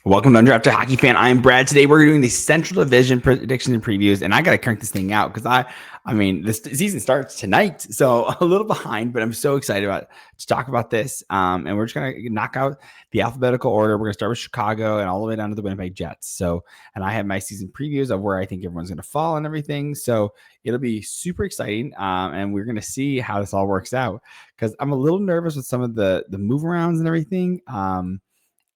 Welcome to Undrafted Hockey Fan. I'm Brad. Today we're doing the Central Division predictions and previews, and I got to crank this thing out because I mean, this season starts tonight, so a little behind, but I'm so excited to talk about this. And we're just gonna knock out the alphabetical order. We're gonna start with Chicago and all the way down to the Winnipeg Jets. So, and I have my season previews of where I think everyone's gonna fall and everything. So it'll be super exciting, and we're gonna see how this all works out because I'm a little nervous with some of the move arounds and everything.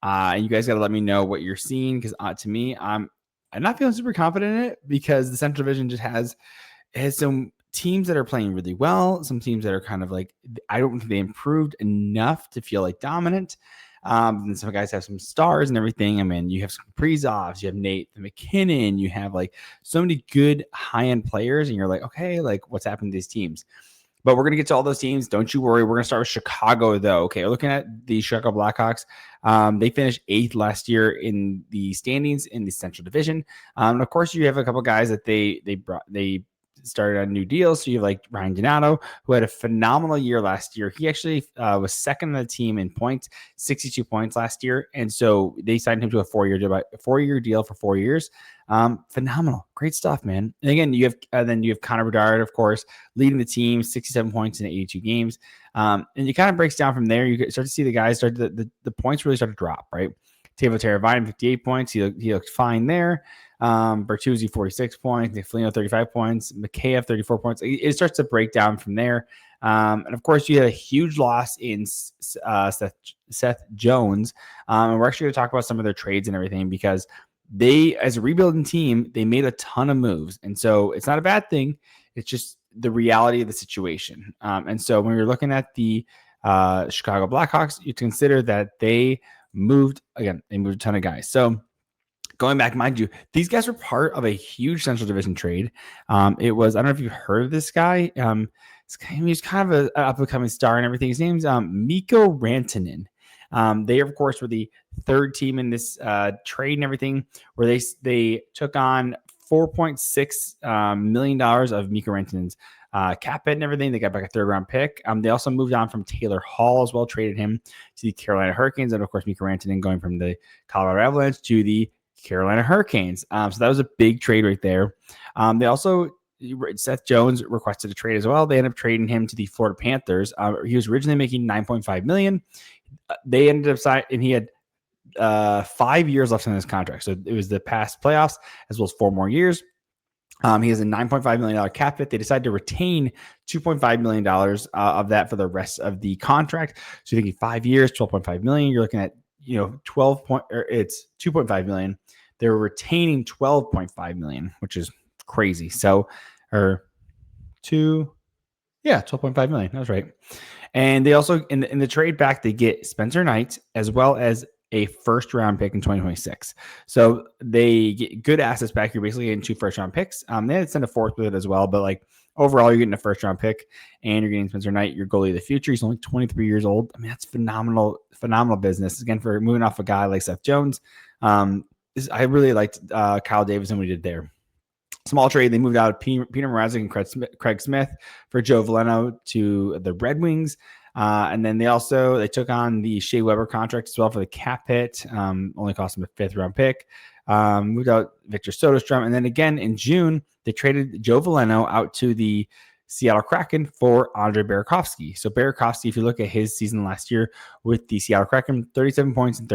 And you guys got to let me know what you're seeing because to me, I'm not feeling super confident in it because the Central Division just has some teams that are playing really well, some teams that are kind of like I don't think they improved enough to feel like dominant. And some guys have some stars and everything. I mean, you have some Kaprizovs, you have Nate McKinnon, you have like so many good high end players, and you're like, okay, like what's happened to these teams? But we're going to get to all those teams. Don't you worry. We're going to start with Chicago, though. Okay, we're looking at the Chicago Blackhawks. They finished 8th last year in the standings in the Central Division. And of course, you have a couple guys that they started on new deals. So you have like Rantenan, who had a phenomenal year last year. He actually was second on the team in points, 62 points last year. And so they signed him to a 4-year deal for 4 years. Phenomenal. Great stuff, man. And again, you have Connor Bedard, of course, leading the team, 67 points in 82 games. And it kind of breaks down from there. You start to see the guys the points really start to drop, right? Teuvo Teravainen, 58 points. He looked fine there. Bertuzzi, 46 points. Foligno, 35 points. Mikko, 34 points. It starts to break down from there. And of course, you had a huge loss in Seth Jones. And we're actually going to talk about some of their trades and everything because they, as a rebuilding team, they made a ton of moves. And so it's not a bad thing. It's just the reality of the situation. And so when you're looking at the Chicago Blackhawks, you consider that they moved a ton of guys. So going back, mind you, these guys were part of a huge Central Division trade. It was, I don't know if you've heard of this guy. He's kind of an up-and-coming star and everything. His name's Mikko Rantenan. They, of course, were the third team in this trade and everything, where they took on $4.6 million of Mikko Rantanen's cap hit and everything. They got back a third-round pick. They also moved on from Taylor Hall as well, traded him to the Carolina Hurricanes, and, of course, Mikko Rantanen going from the Colorado Avalanche to the Carolina Hurricanes. So that was a big trade right there. They also, Seth Jones requested a trade as well. They ended up trading him to the Florida Panthers. He was originally making $9.5 million. They ended up signing, and he had 5 years left on his contract. So it was the past playoffs as well as 4 more years. He has a $9.5 million cap hit. They decided to retain $2.5 million of that for the rest of the contract. So you're thinking 5 years, $12.5 million. You're looking at, it's $2.5 million. They're retaining $12.5 million, which is crazy. So, $12.5 million. That was right. And they also, in the trade back, they get Spencer Knight as well as a first-round pick in 2026. So they get good assets back. You're basically getting 2 first-round picks. They had to send a fourth with it as well, but like overall, you're getting a first-round pick, and you're getting Spencer Knight, your goalie of the future. He's only 23 years old. I mean, that's phenomenal business. Again, for moving off a guy like Seth Jones, I really liked Kyle Davis and what he did there. Small trade. They moved out Peter Mrazek and Craig Smith for Joe Veleno to the Red Wings. And then they took on the Shea Weber contract as well for the cap hit. Only cost them a 5th-round pick. Moved out Victor Soderstrom. And then again in June, they traded Joe Veleno out to the Seattle Kraken for Andre Burakovsky. So Burakovsky, if you look at his season last year with the Seattle Kraken, 37 points in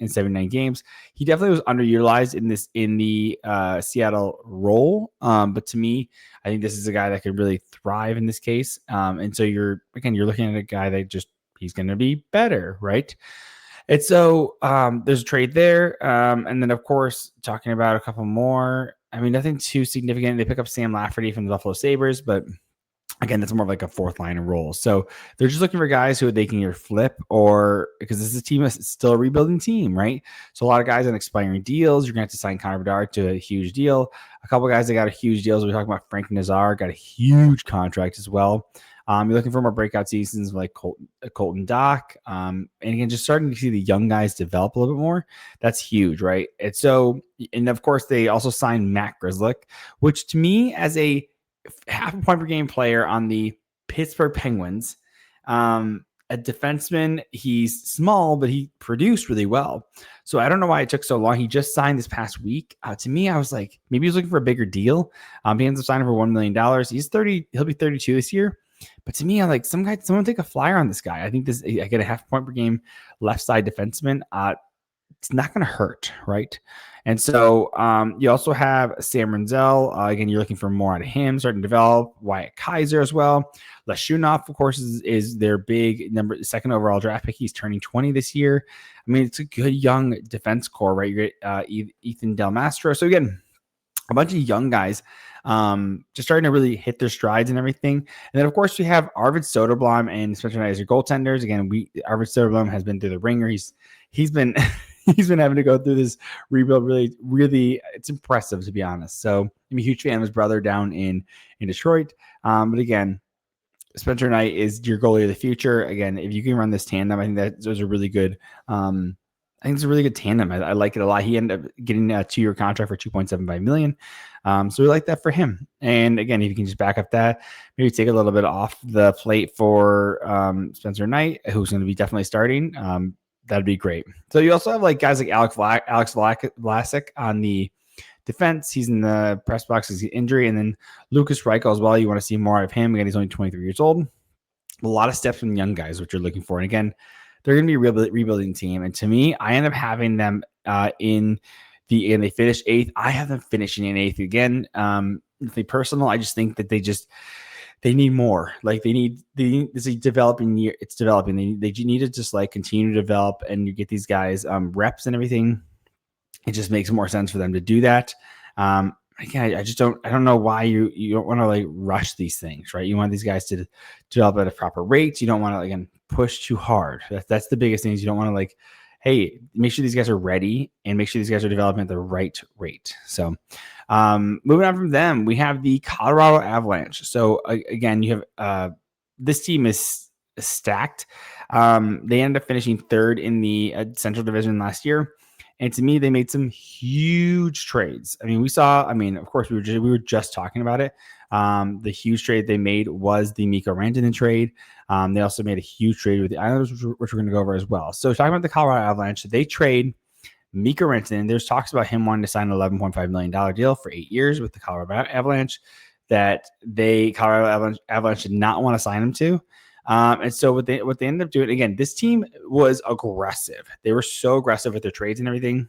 79 games. He definitely was underutilized in the Seattle role. But to me, I think this is a guy that could really thrive in this case. And so you're looking at a guy that he's going to be better, right? And so there's a trade there. And then, of course, talking about a couple more. I mean, nothing too significant. They pick up Sam Lafferty from the Buffalo Sabres, but again, that's more of like a 4th line role. So they're just looking for guys who they can either flip or because this is a team that's still a rebuilding team, right? So a lot of guys on expiring deals. You're going to have to sign Connor Bedard to a huge deal. A couple of guys that got a huge deal. So we're talking about Frank Nazar, got a huge contract as well. You're looking for more breakout seasons like Colton Dock. And again, just starting to see the young guys develop a little bit more. That's huge, right? And of course, they also signed Matt Grzelcyk, which to me, as a half a point per game player on the Pittsburgh Penguins, a defenseman. He's small, but he produced really well. So I don't know why it took so long. He just signed this past week. To me, I was like, maybe he's looking for a bigger deal. He ends up signing for $1 million. He's 30. He'll be 32 this year. But to me, I'm like, someone take a flyer on this guy. I think I get a half point per game left side defenseman. It's not going to hurt, right? And so you also have Sam Renzel. Again, you're looking for more out of him, starting to develop. Wyatt Kaiser as well. Leshunov, of course, is their big second overall draft pick. He's turning 20 this year. I mean, it's a good young defense core, right? You get Ethan Del Mastro. So again, a bunch of young guys just starting to really hit their strides and everything. And then, of course, we have Arvid Soderblom and Spencer Knight as your goaltenders. Again, Arvid Soderblom has been through the ringer. He's been he's been having to go through this rebuild. Really, really, it's impressive, to be honest. So I'm a huge fan of his brother down in Detroit. But again, Spencer Knight is your goalie of the future. Again, if you can run this tandem, I think that those are really good. I think it's a really good tandem. I like it a lot. He ended up getting a 2-year contract for $2.75 million. So we like that for him. And again, if you can just back up that, maybe take a little bit off the plate for Spencer Knight, who's going to be definitely starting. That'd be great. So you also have like guys like Alex Vlasic on the defense. He's in the press box as an injury. And then Lucas Reichel as well. You want to see more of him. Again, he's only 23 years old. A lot of steps from young guys, which you're looking for. And again, they're going to be a rebuilding team. And to me, I end up having them and they finish 8th. I have them finishing in 8th again. If personal, I just think that they need more. Like it's a developing year. It's developing. They need to just like continue to develop, and you get these guys reps and everything. It just makes more sense for them to do that. Again, I don't know why you don't want to like rush these things, right? You want these guys to develop at a proper rate. You don't want to, again, push too hard. That's the biggest thing is you don't want to like, hey, make sure these guys are ready and make sure these guys are developing at the right rate. So moving on from them, we have the Colorado Avalanche. So again, you have this team is stacked. They ended up finishing 3rd in the Central Division last year. And to me, they made some huge trades. I mean, of course, we were just talking about it. The huge trade they made was the Mikko Rantenan trade. They also made a huge trade with the Islanders, which we're going to go over as well. So talking about the Colorado Avalanche, they trade Mikko Rantanen. There's talks about him wanting to sign an $11.5 million deal for 8 years with the Colorado Avalanche that Colorado Avalanche did not want to sign him to. And so what they ended up doing, again, this team was aggressive. They were so aggressive with their trades and everything.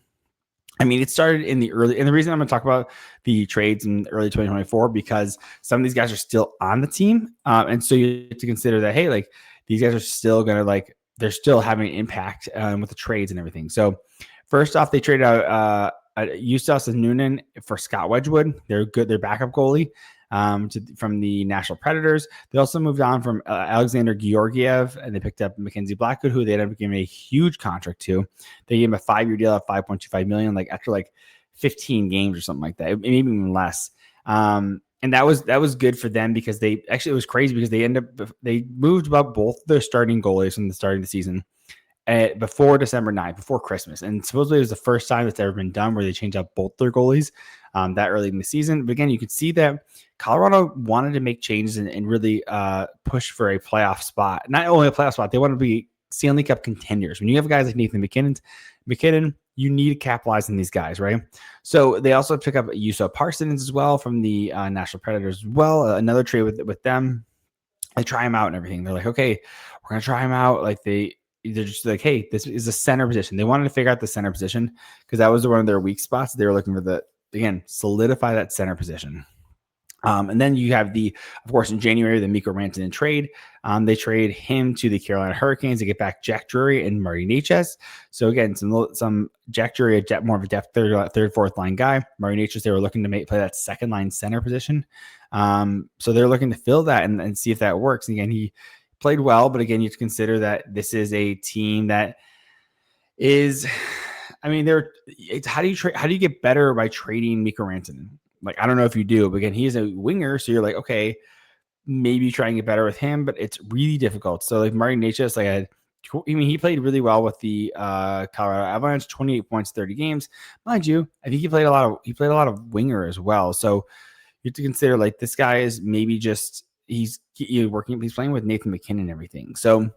I mean, it started in the early, and the reason I'm going to talk about the trades in early 2024, because some of these guys are still on the team. And so you have to consider that, hey, like these guys are still going to they're still having an impact with the trades and everything. So first off, they traded out Justus Noonan for Scott Wedgwood. They're good. They're backup goalie. From the Nashville Predators. They also moved on from Alexander Georgiev, and they picked up Mackenzie Blackwood, who they ended up giving a huge contract to. They gave him a 5-year deal at $5.25 million, like after like 15 games or something like that, maybe even less. And that was good for them because it was crazy because they moved about both their starting goalies from the start of the season before December 9th, before Christmas. And supposedly it was the first time that's ever been done where they changed out both their goalies that early in the season. But again, you could see that Colorado wanted to make changes and really push for a playoff spot. Not only a playoff spot, they want to be Stanley Cup contenders. When you have guys like Nathan McKinnon, you need to capitalize on these guys, right? So they also pick up Juuso Parsons as well from the Nashville Predators as well. Another trade with them. They try him out and everything. They're like, okay, we're going to try him out. Like they're just like, hey, this is a center position. They wanted to figure out the center position because that was one of their weak spots. They were looking for solidify that center position. And then you have of course, in January, the Mikko Rantanen trade. They trade him to the Carolina Hurricanes to get back Jack Drury and Marty Necas. So again, some Jack Drury, more of a depth third, fourth line guy. Marty Necas, they were looking to play that second line center position. So they're looking to fill that and see if that works. And again, he played well, but again, you have to consider that this is a team that is, I mean, how do you get better by trading Mikko Rantanen? Like, I don't know if you do, but again, he's a winger. So you're like, okay, maybe try and get better with him, but it's really difficult. So like Marty Necas, he played really well with the Colorado Avalanche, 28 points, 30 games. Mind you, I think he played a lot of winger as well. So you have to consider like this guy is maybe just, he's playing with Nathan McKinnon and everything. So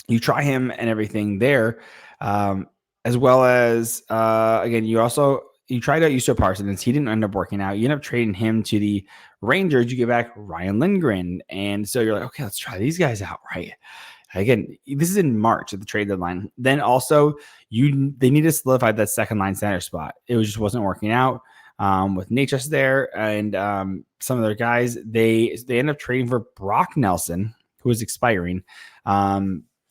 you try him and everything there, as well as again, you tried out Yusuf Parsons. He didn't end up working out. You end up trading him to the Rangers. You get back Ryan Lindgren, and so you're like, okay, let's try these guys out, right? Again, this is in March at the trade deadline. Then also, they need to solidify that second line center spot. It just wasn't working out with Necas there and some of their guys. They end up trading for Brock Nelson, who was expiring.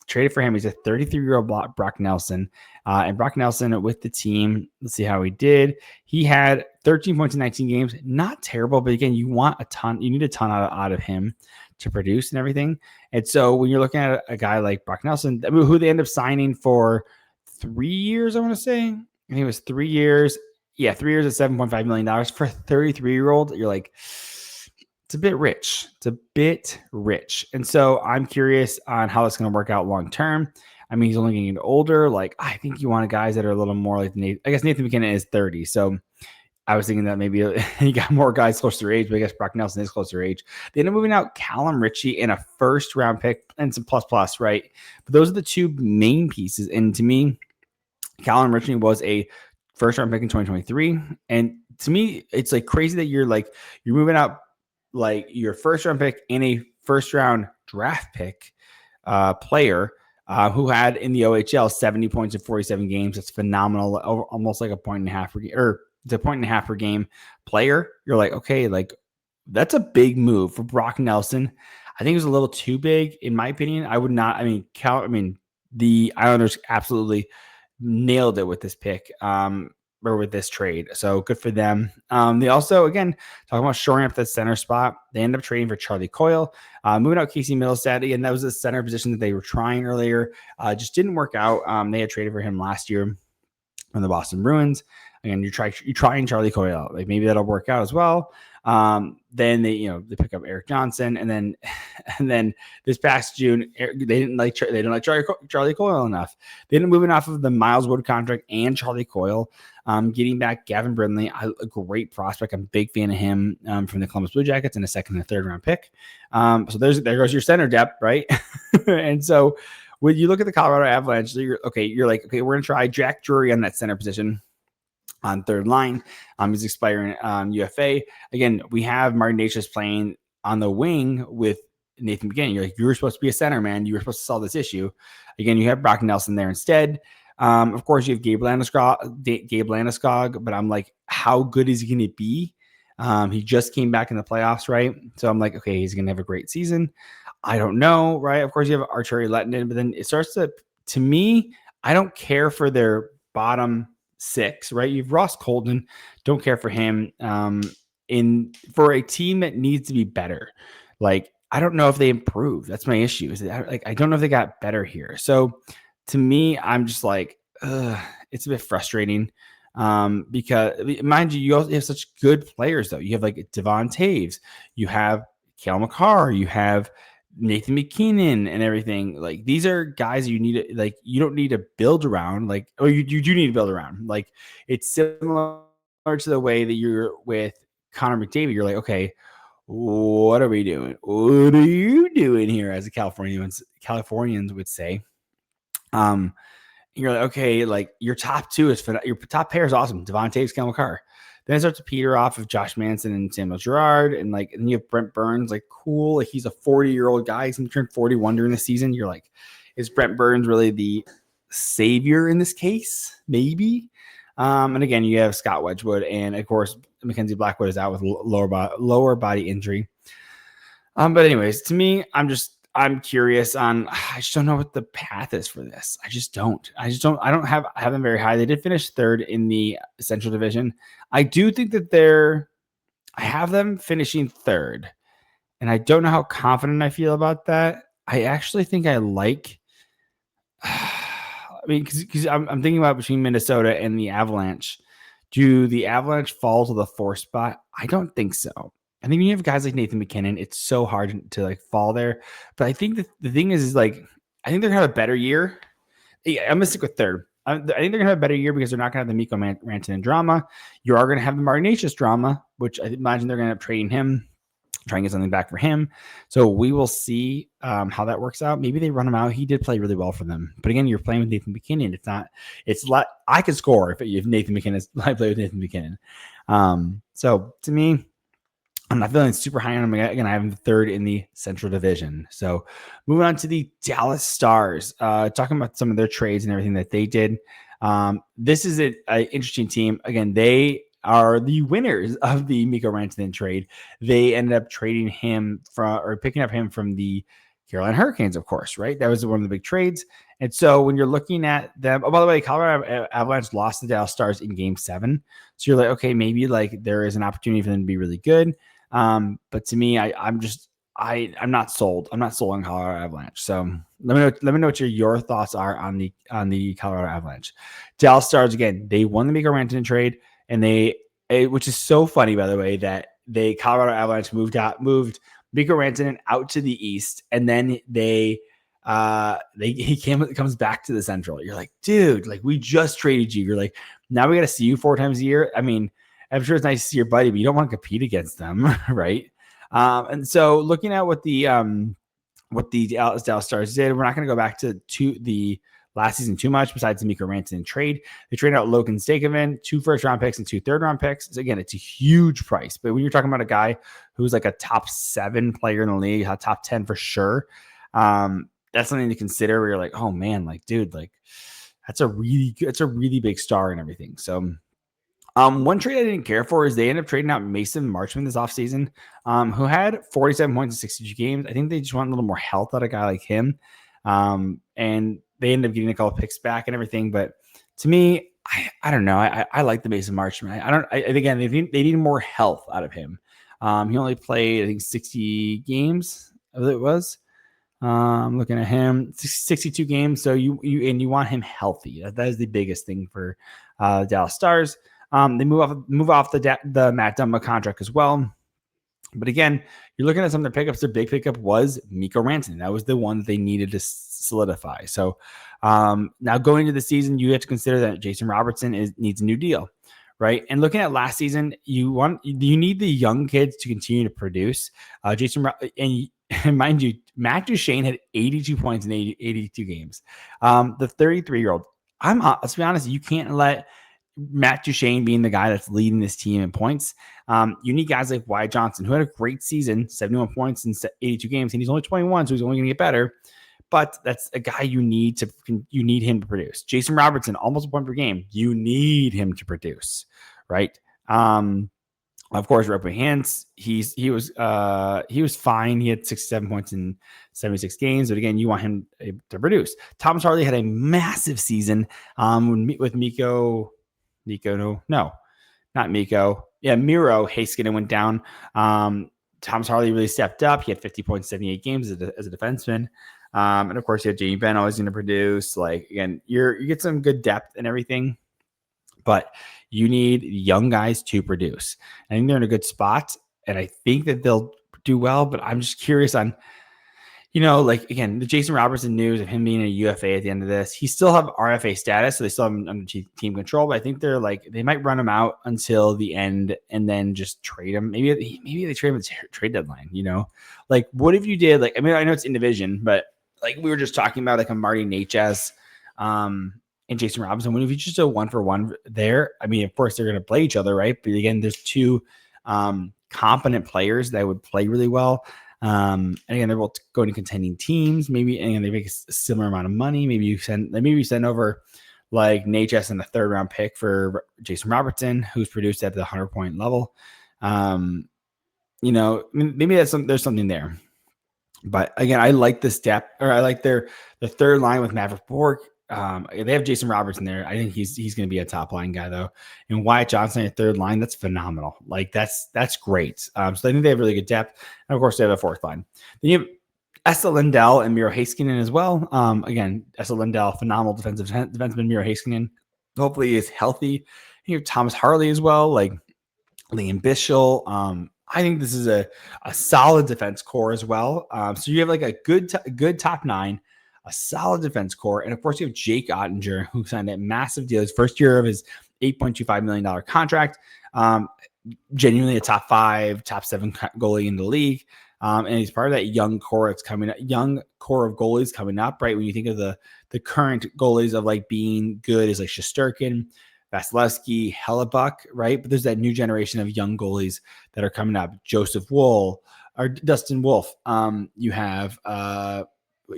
Traded for him. He's a 33-year-old Brock Nelson. And Brock Nelson with the team, let's see how he did. He had 13 points in 19 games. Not terrible, but again, you need a ton out of him to produce and everything. And so when you're looking at a guy like Brock Nelson, who they end up signing for 3 years, I want to say. I think it was 3 years. Yeah, 3 years at $7.5 million for a 33-year-old. You're like, it's a bit rich. It's a bit rich. And so I'm curious on how it's going to work out long term. I mean, he's only getting older. Like, I think you want guys that are a little more like Nathan. I guess Nathan McKinnon is 30. So I was thinking that maybe you got more guys closer to age, but I guess Brock Nelson is closer to age. They ended up moving out Callum Ritchie and a first round pick and some plus, right? But those are the two main pieces. And to me, Callum Ritchie was a first round pick in 2023. And to me, it's like crazy that you're moving out like your first round pick and a first round draft pick player who had in the OHL 70 points in 47 games. That's phenomenal. Almost like a point and a half per game, or it's a point and a half per game player. You're like, okay, like that's a big move for Brock Nelson. I think it was a little too big, in my opinion. I would not. I mean, the Islanders absolutely nailed it with this pick. Or with this trade. So good for them. They also, again, talking about shoring up the center spot, they end up trading for Charlie Coyle, moving out Casey Middlestad. Again, that was a center position that they were trying earlier. Just didn't work out. They had traded for him last year from the Boston Bruins. Again, you're trying Charlie Coyle out. Like maybe that'll work out as well. Then they pick up Eric Johnson, and then this past June, they didn't like Charlie Coyle enough. They ended up moving off of the Miles Wood contract and Charlie Coyle, getting back Gavin Brindley, a great prospect. I'm a big fan of him from the Columbus Blue Jackets, and a second and third round pick. So there goes your center depth, right? And so when you look at the Colorado Avalanche, you're like, okay, we're gonna try Jack Drury on that center position. On third line, he's expiring UFA. Again, we have Martin Necas playing on the wing with Nathan McKinnon. You're like, you were supposed to be a center, man. You were supposed to solve this issue. Again, you have Brock Nelson there instead. Of course, you have Gabe Landeskog, but I'm like, how good is he going to be? He just came back in the playoffs, right? So I'm like, okay, he's going to have a great season. I don't know, right? Of course, you have Arturi Lehtinen, but then it starts to me, I don't care for their bottom six, right? You've Ross Colton, don't care for him. For a team that needs to be better, like I don't know if they improved. That's my issue. Is that, I don't know if they got better here. So to me, I'm just like, it's a bit frustrating. Because mind you, you also have such good players though. You have like Devon Taves, you have Cale Makar, you have Nathan McKinnon and everything. Like these are guys you need to, like, you don't need to build around, like, or you do need to build around. Like it's similar to the way that you're with Connor McDavid. You're like, okay, what are we doing? What are you doing here? As the Californians would say. You're like, okay, like your top two your top pair is awesome. Devon Taves, Cale Makar. Then it starts to peter off of Josh Manson and Samuel Girard. And and you have Brent Burns, like cool. Like he's a 40-year-old guy. He's going to turn 41 during the season. You're like, is Brent Burns really the savior in this case? Maybe. And again, you have Scott Wedgwood. And of course, Mackenzie Blackwood is out with lower body injury. But anyways, to me, I'm curious on, I just don't know what the path is for this. I don't have them very high. They did finish third in the Central Division. I do think that I have them finishing third, and I don't know how confident I feel about that. I actually think I like, because I'm thinking about between Minnesota and the Avalanche. Do the Avalanche fall to the 4th spot? I don't think so. I think when you have guys like Nathan McKinnon, it's so hard to like fall there. But I think the thing is like, I think they're going to have a better year. Yeah, I'm going to stick with third. I think they're going to have a better year because they're not going to have the Mikko Rantanen drama. You are going to have the Martin Necas drama, which I imagine they're going to end up trading him. try and get something back for him. So we will see how that works out. Maybe they run him out. He did play really well for them. But again, you're playing with Nathan MacKinnon. I could score if Nathan MacKinnon I play with Nathan MacKinnon. So to me, I'm not feeling super high on him. Again, I have him third in the Central Division. So moving on to the Dallas Stars, talking about some of their trades and everything that they did. This is an interesting team. Again, they are the winners of the Mikko Rantanen trade. They ended up trading him picking up him from the Carolina Hurricanes, of course, right? That was one of the big trades. And so when you're looking at them, by the way, Colorado Avalanche lost the Dallas Stars in Game 7. So you're like, okay, maybe like there is an opportunity for them to be really good. But to me, I'm not sold. I'm not sold on Colorado Avalanche. So let me know what your thoughts are on the Colorado Avalanche. Dallas Stars, again, they won the Mikko Rantanen trade, and which is so funny, by the way, that Colorado Avalanche moved Mikko Rantanen out to the East, and then he comes back to the Central. You're like, dude, like we just traded you. You're like, now we got to see you 4 times a year. I mean, I'm sure it's nice to see your buddy, but you don't want to compete against them, right? And so looking at what the Dallas Stars did, we're not going to go back to the last season too much besides the Mikko Rantanen trade. They traded out Logan Stakeoven, 2 first-round picks and 2 third-round picks. So again, it's a huge price. But when you're talking about a guy who's like a top 7 player in the league, a top 10 for sure, that's something to consider where you're like, oh man, like, dude, like it's a really big star and everything. So one trade I didn't care for is they ended up trading out Mason Marchment this offseason, who had 47 points in 62 games. I think they just want a little more health out of a guy like him. And they ended up getting a couple picks back and everything. But to me, I don't know. I like the Mason Marchment. Again, they need more health out of him. He only played, I think, 60 games. It was. I'm looking at him, 62 games. So you want him healthy. That is the biggest thing for Dallas Stars. They move off the Matt Dumba contract as well. But again, you're looking at some of their pickups. Their big pickup was Mikko Rantanen. That was the one that they needed to solidify. So now going into the season, you have to consider that Jason Robertson needs a new deal, right? And looking at last season, you need the young kids to continue to produce. And mind you, Matt Duchene had 82 points in 82 games. The 33-year-old, let's be honest, you can't let Matt Duchene being the guy that's leading this team in points. You need guys like Wyatt Johnson, who had a great season, 71 points in 82 games, and he's only 21, so he's only going to get better. But that's a guy you need him to produce. Jason Robertson, almost a point per game. You need him to produce, right? Of course, Ropey Hantz, he was fine. He had 67 points in 76 games, but again, you want him to produce. Thomas Harley had a massive season with Mikko. Not Mikko. Yeah, Miro Heiskanen went down. Thomas Harley really stepped up. He had 50 points, 78 games as a defenseman. And of course, you have Jamie Benn always going to produce. Like, again, you get some good depth and everything, but you need young guys to produce. I think they're in a good spot, and I think that they'll do well, but I'm just curious on, like, again, the Jason Robertson news of him being a UFA at the end of this. He still have RFA status, so they still have him under team control, but I think they might run him out until the end and then just trade him. Maybe they trade him at the trade deadline, Like, what if you did, like, I mean, I know it's in division, but like we were just talking about, like a Marty Necas and Jason Robinson. What if you just do 1-for-1 there? I mean, of course, they're going to play each other, right? But again, there's 2 competent players that would play really well. And again, they're both going to contending teams. Maybe, and they make a similar amount of money. Maybe you send over like Necas and a 3rd-round pick for Jason Robertson, who's produced at the 100-point level. Maybe there's something there. But again, I like the step, or I like the 3rd line with Maverick Bork. They have Jason Robertson there. I think he's going to be a top line guy though. And Wyatt Johnson at 3rd line, that's phenomenal. Like that's great. So I think they have really good depth. And of course they have a 4th line. Then you have Esa Lindell and Miro Heiskanen as well. Again, Esa Lindell, phenomenal defenseman. Miro Heiskanen, hopefully is healthy. You have Thomas Harley as well, like Liam Bischel. I think this is a solid defense core as well. So you have like a good top 9, a solid defense core. And of course you have Jake Ottinger, who signed that massive deal. His first year of his $8.25 million contract. Genuinely a top 5, top 7 goalie in the league. And he's part of that young core of goalies coming up, right? When you think of the current goalies of like being good is like Shesterkin, Vasilevsky, Hellebuck, right? But there's that new generation of young goalies that are coming up. Joseph Woll or Dustin Wolf. You have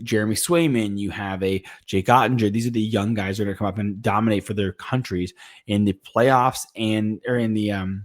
Jeremy Swayman. You have a Jake Ottinger. These are the young guys that are going to come up and dominate for their countries in the playoffs or in the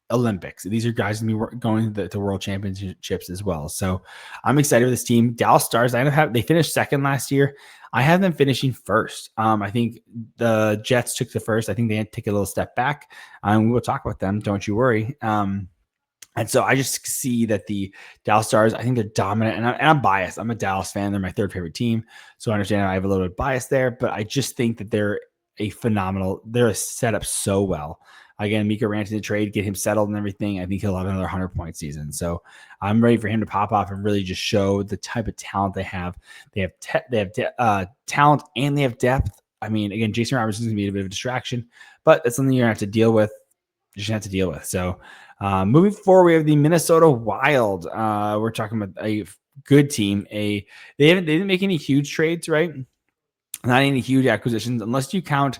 Olympics. These are guys going to world championships as well. So I'm excited with this team. Dallas Stars, they finished second last year. I have them finishing first. I think the Jets took the first. I think they had to take a little step back. We'll talk about them. Don't you worry. And so I just see that the Dallas Stars, I think they're dominant, and I'm biased. I'm a Dallas fan. They're my third favorite team. So I understand I have a little bit of bias there, but I just think that they're set up so well. Again, Mikko Rantenan trade, get him settled and everything. I think he'll have another 100-point season. So I'm ready for him to pop off and really just show the type of talent they have. They have talent and they have depth. I mean, again, Jason Robertson's going to be a bit of a distraction, but that's something you're going to have to deal with. So moving forward, we have the Minnesota Wild. We're talking about a good team. They didn't make any huge trades, right? Not any huge acquisitions, unless you count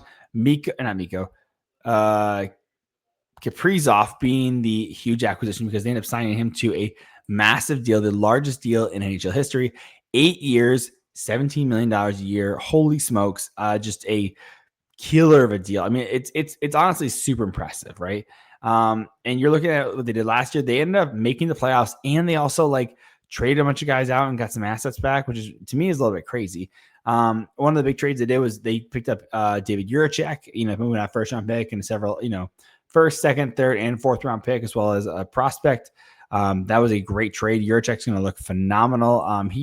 Kaprizov being the huge acquisition, because they ended up signing him to a massive deal, the largest deal in NHL history. 8 years, $17 million a year. Holy smokes. Just a killer of a deal. I mean, it's honestly super impressive, right? And you're looking at what they did last year. They ended up making the playoffs, and they also like traded a bunch of guys out and got some assets back, which is, to me, is a little bit crazy. One of the big trades they did was they picked up David Jiricek, moving out first round pick and several, first, second, third, and fourth round pick, as well as a prospect. That was a great trade. Jiricek's going to look phenomenal. Did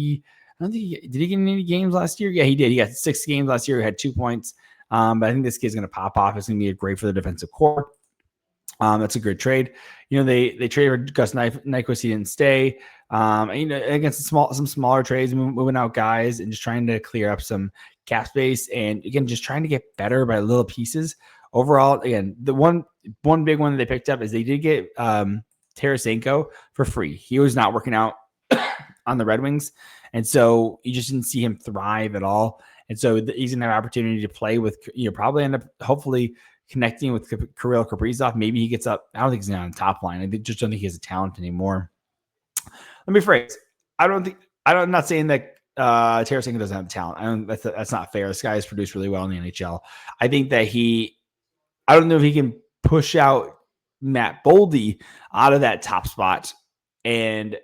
he get any games last year? Yeah, he did. He got 6 games last year. He had 2 points. But I think this kid's going to pop off. It's going to be great for the defensive core. That's a good trade. They traded for Gus Nyquist. He didn't stay. Against some smaller trades, moving out guys and just trying to clear up some cap space. And again, just trying to get better by little pieces. Overall, again, the one big one that they picked up is they did get Tarasenko for free. He was not working out on the Red Wings, and so you just didn't see him thrive at all. And so he's going to have opportunity to play with, probably end up hopefully connecting with Krill Kaprizov. Maybe he gets up. I don't think he's on the top line. I just don't think he has a talent anymore. Let me phrase. I'm not saying that Tarasenko doesn't have talent. That's not fair. This guy has produced really well in the NHL. I think that I don't know if he can push out Matt Boldy out of that top spot and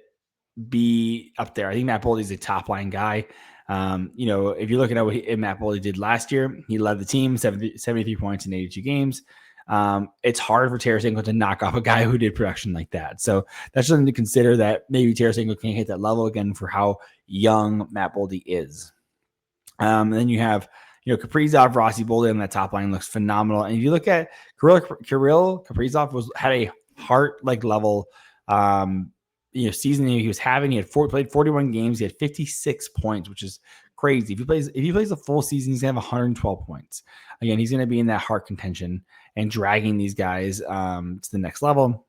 be up there. I think Matt Boldy's a top line guy. If you're looking at what Matt Boldy did last year, he led the team 73 points in 82 games. It's hard for Tarasenko to knock off a guy who did production like that. So that's something to consider, that maybe Tarasenko can't hit that level again for how young Matt Boldy is. And then you have, Kaprizov, Rossi, Boldy on that top line looks phenomenal. And if you look at Krill Kaprizov had a heart-like level season he was having. He played 41 games. He had 56 points, which is crazy. If he plays a full season, he's gonna have 112 points. Again, he's gonna be in that heart contention and dragging these guys to the next level.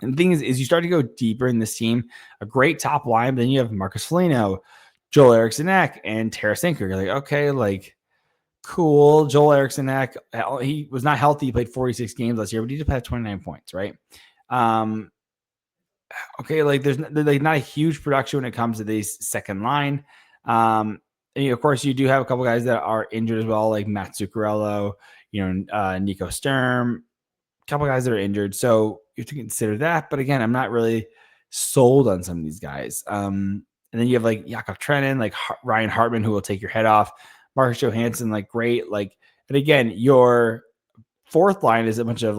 And the thing is you start to go deeper in this team, a great top line, but then you have Marcus Foligno, Joel Eriksson-Ek, and Tarasenko. You're like, okay, cool. Joel Eriksson-Ek, he was not healthy. He played 46 games last year, but he did have 29 points, right? Okay, there's not a huge production when it comes to this second line. And of course, you do have a couple guys that are injured as well, like Matt Zuccarello, Nico Sturm, a couple guys that are injured. So you have to consider that. But again, I'm not really sold on some of these guys. And then you have Jakob Trenin, Ryan Hartman, who will take your head off. Marcus Johansson, great. And again, your fourth line is a bunch of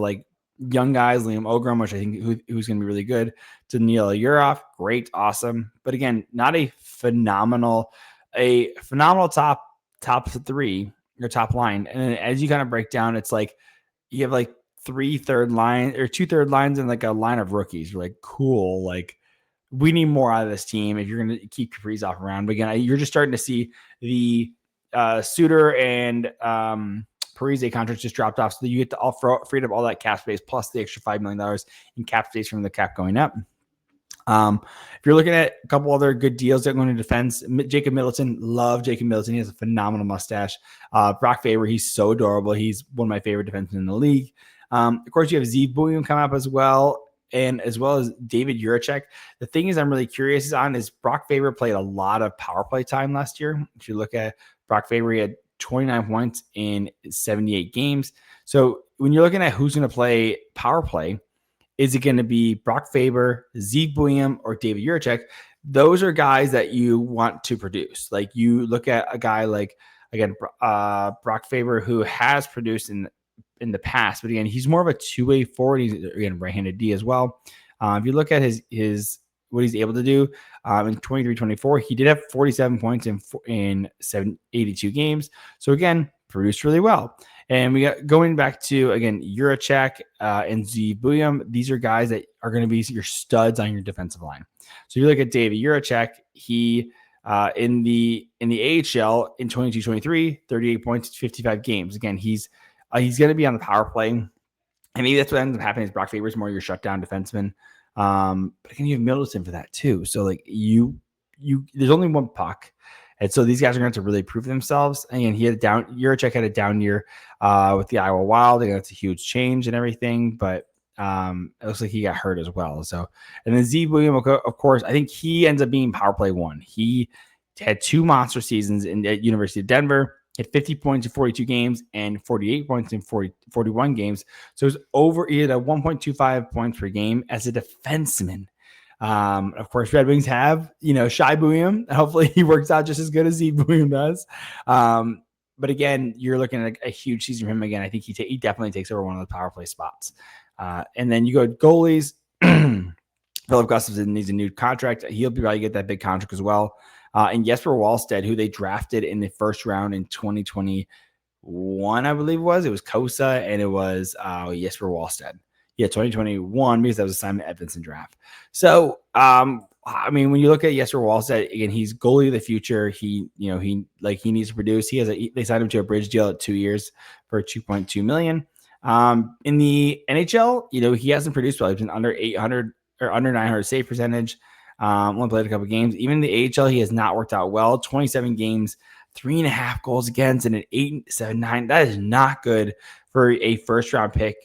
young guys, Liam Ogrom, which I think who's going to be really good. Daniil Yurov, great, awesome. But again, not a phenomenal top 3 or top line. And then as you kind of break down, it's you have 3 third line or 2 third lines and a line of rookies. You're cool. We need more out of this team if you're going to keep Kaprizov around. But again, you're just starting to see the Suter and Parise contract just dropped off, so that you get to freed up all that cap space plus the extra $5 million in cap space from the cap going up. If you're looking at a couple other good deals that are going to defense, Jacob Middleton, love Jacob Middleton. He has a phenomenal mustache. Brock Faber, he's so adorable. He's one of my favorite defensemen in the league. Of course, you have Zeev Buium come up as well, and as well as David Juracek. The thing is I'm really curious on is Brock Faber played a lot of power play time last year. If you look at Brock Faber, he had 29 points in 78 games. So when you're looking at who's going to play power play, is it going to be Brock Faber, Zeev Buium, or David Juracek? Those are guys that you want to produce. Like you look at a guy like, again, Brock Faber, who has produced in the past, but again, he's more of a two-way forward. He's again right-handed D as well. If you look at his what he's able to do in 23-24, he did have 47 points in 82 games. So again, produced really well. And we got going back to, again, Juracek and Zeev Buium. These are guys that are going to be your studs on your defensive line. So you look at David Juracek, he in the AHL in 22-23, 38 points, 55 games. Again, he's going to be on the power play. And maybe that's what ends up happening is Brock Faber is more your shutdown defenseman. But again, you have Middleton for that too. So like there's only one puck. And so these guys are going to have to really prove themselves. And Juracek had a down year with the Iowa Wild. Again, that's a huge change and everything, but it looks like he got hurt as well. So, and then Zeev Buium, of course, I think he ends up being power play one. He had 2 monster seasons at University of Denver, had 50 points in 42 games and 48 points in 41 games. So he had a 1.25 points per game as a defenseman. Of course, Red Wings have, Shai Buium. Hopefully he works out just as good as Zeev Buium does. But again, you're looking at a huge season from him again. I think he definitely takes over one of the power play spots. And then you go goalies. Philip Gustafsson needs a new contract. He'll probably get that big contract as well. And Jesper Wallstedt, who they drafted in the first round in 2021, I believe it was Kosa and it was Jesper Wallstedt. Yeah, 2021, because that was a Simon Edvinsson draft. So, when you look at Jesper Wallstedt, again, he's goalie of the future. He needs to produce. They signed him to a bridge deal at 2 years for $2.2 million. In the NHL, he hasn't produced well. He's been under 800 or under 900 save percentage. Only played a couple games. Even in the AHL, he has not worked out well. 27 games, 3.5 goals against, and an 8.79. That is not good for a first round pick.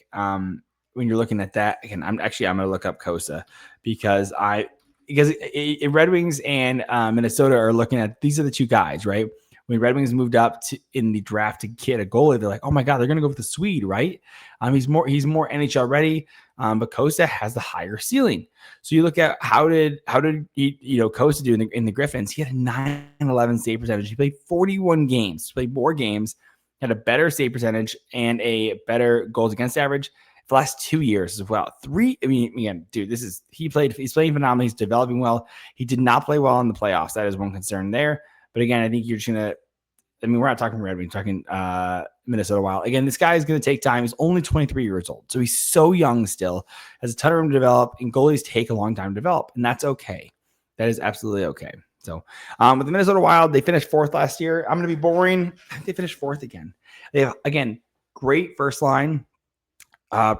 When you're looking at that, again, I'm going to look up Kosa because Red Wings and Minnesota are looking at, these are the two guys, right? When Red Wings moved up in the draft to get a goalie, they're like, oh my God, they're going to go with the Swede, right? He's more NHL ready, but Kosa has the higher ceiling. So you look at how did Kosa do in the Griffins? He had a 911 save percentage. He played 41 games, played more games, had a better save percentage and a better goals against average for the last 2 years as well. He's playing phenomenally. He's developing well. He did not play well in the playoffs. That is one concern there. But again, I think you're just going to, we're not talking Red Wings, we're talking Minnesota Wild. Again, this guy is going to take time. He's only 23 years old. So he's so young still, has a ton of room to develop, and goalies take a long time to develop. And that's okay. That is absolutely okay. So with the Minnesota Wild, they finished 4th last year. I'm going to be boring. They finished 4th again. They have, again, great first line.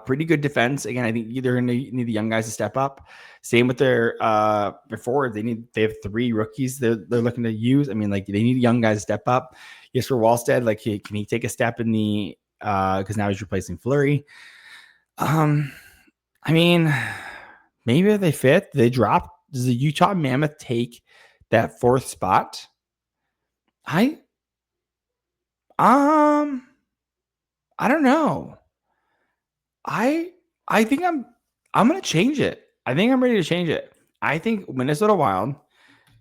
Pretty good defense. Again, I think they're going to need the young guys to step up. Same with their forward. They have 3 rookies they're looking to use. They need young guys to step up. Jesper Wallstedt, can he take a step in the because now he's replacing Fleury. Maybe if they fit, they drop. Does the Utah Mammoth take that 4th spot? I don't know. I think I'm going to change it. I think I'm ready to change it. I think Minnesota Wild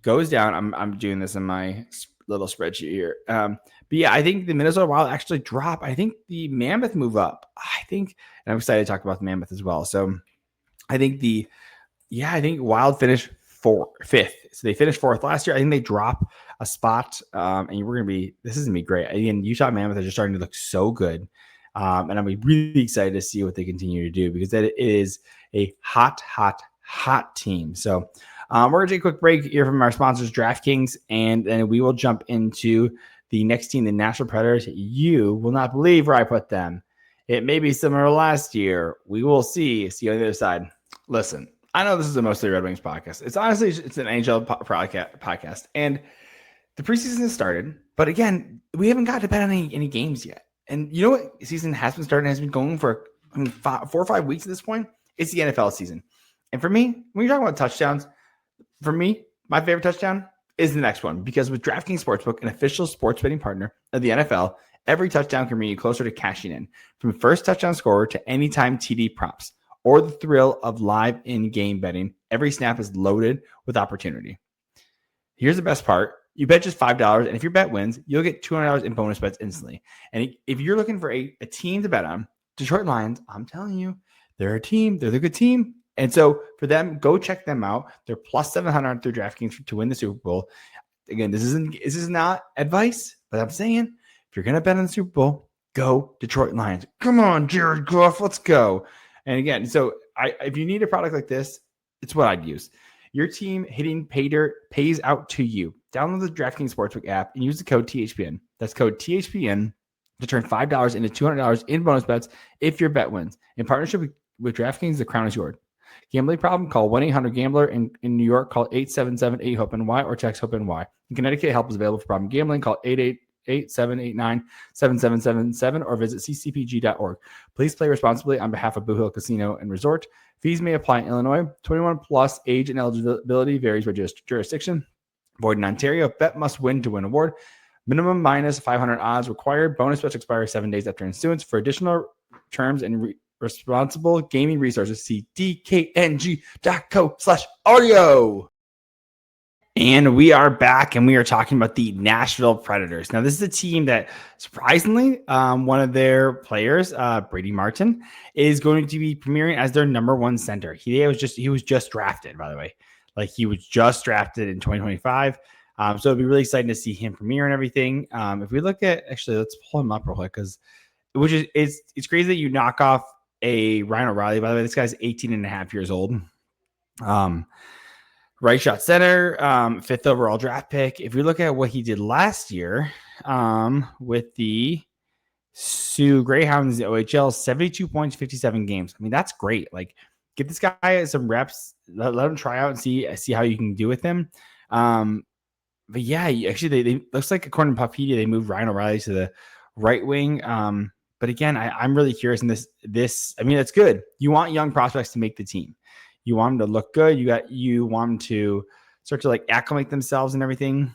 goes down. I'm doing this in my little spreadsheet here. But yeah, I think the Minnesota Wild actually drop. I think the Mammoth move up. And I'm excited to talk about the Mammoth as well. So I think Wild finish 5th. So they finished 4th last year. I think they drop a spot. And this is going to be great. Again, Utah Mammoth are just starting to look so good. And I'm really excited to see what they continue to do because that is a hot team. So we're going to take a quick break here from our sponsors, DraftKings, and then we will jump into the next team, the Nashville Predators. You will not believe where I put them. It may be similar to last year. We will see. See you on the other side. Listen, I know this is a mostly Red Wings podcast. It's honestly, it's an NHL podcast. And the preseason has started. But again, we haven't got to bet on any games yet. And you know what season has been starting, has been going for 4 or 5 weeks at this point? It's the NFL season. And for me, when you're talking about touchdowns, for me, my favorite touchdown is the next one. Because with DraftKings Sportsbook, an official sports betting partner of the NFL, every touchdown can bring you closer to cashing in. From first touchdown scorer to anytime TD props, or the thrill of live in-game betting, every snap is loaded with opportunity. Here's the best part. You bet just $5, and if your bet wins, you'll get $200 in bonus bets instantly. And if you're looking for a team to bet on, Detroit Lions, I'm telling you, they're a team. They're the good team. And so for them, go check them out. They're plus 700 through DraftKings to win the Super Bowl. Again, this is not advice, but I'm saying if you're going to bet on the Super Bowl, go Detroit Lions. Come on, Jared Goff, let's go. And again, so if you need a product like this, it's what I'd use. Your team hitting paydirt pays out to you. Download the DraftKings Sportsbook app and use the code THPN. That's code THPN to turn $5 into $200 in bonus bets if your bet wins. In partnership with DraftKings, the crown is yours. Gambling problem? Call 1-800-GAMBLER. In New York, call 877-8-HOPE-NY or text HOPE-NY. In Connecticut, help is available for problem gambling. Call 888-789-7777 or visit ccpg.org. Please play responsibly on behalf of Boo Hill Casino and Resort. Fees may apply in Illinois. 21 plus age and eligibility varies by jurisdiction. Void in Ontario. Bet must win to win award. Minimum minus 500 odds required. Bonus bets expire 7 days after issuance. For additional terms and responsible gaming resources, see dkng.co/audio. And we are back, and we are talking about the Nashville Predators. Now, this is a team that, surprisingly, one of their players, Brady Martin, is going to be premiering as their number one center. He was just drafted, by the way. Like, he was just drafted in 2025. So it'll be really exciting to see him premiere and everything. If we look at, actually, let's pull him up real quick, because it's crazy that you knock off a Ryan O'Reilly. By the way, this guy's 18 and a half years old. Right shot center, 5th overall draft pick. If we look at what he did last year with the Sioux Greyhounds in the OHL, 72 points, 57 games. I mean, that's great. Like, give this guy some reps, let him try out and see how you can do with him. But yeah, actually, they looks like, according to Puckpedia, they moved Ryan O'Reilly to the right wing. But again, I'm really curious in this. I mean, it's good. You want young prospects to make the team. You want them to look good. You want them to start to like acclimate themselves and everything.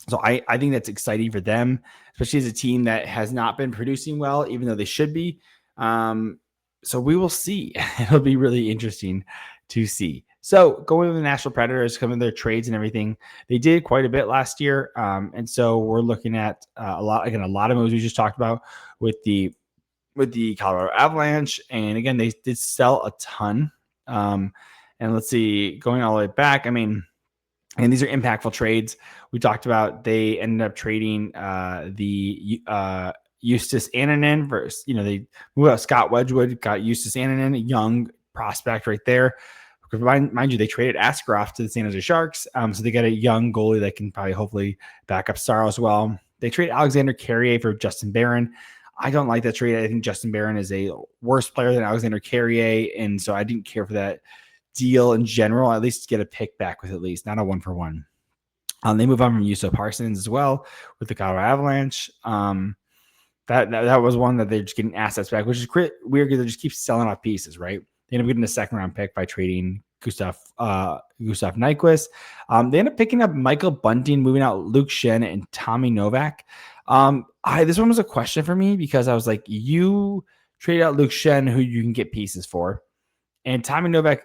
So I think that's exciting for them, especially as a team that has not been producing well, even though they should be. So we will see. It'll be really interesting to see. So going with the Nashville Predators, coming their trades and everything, they did quite a bit last year. And so we're looking at a lot of moves we just talked about with the Colorado Avalanche. And again, they did sell a ton. And let's see, going all the way back. I mean, and these are impactful trades. We talked about they ended up trading the Justus Ananen versus, they moved out Scott Wedgwood, got Justus Ananen, a young prospect right there. Mind you, they traded Askarov to the San Jose Sharks. So they got a young goalie that can probably hopefully back up Star as well. They traded Alexander Carrier for Justin Barron. I don't like that trade. I think Justin Barron is a worse player than Alexander Carrier, and so I didn't care for that deal in general. At least get a pick back with, at least not a 1-for-1. They move on from Juuso Parsons as well with the Colorado Avalanche. That was one that they're just getting assets back, which is weird because they just keep selling off pieces, right? They end up getting a 2nd-round pick by trading Gustav Nyquist. They end up picking up Michael Bunting, moving out Luke Shen and Tommy Novak. This one was a question for me because I was like, you trade out Luke Shen, who you can get pieces for, and Tommy Novak,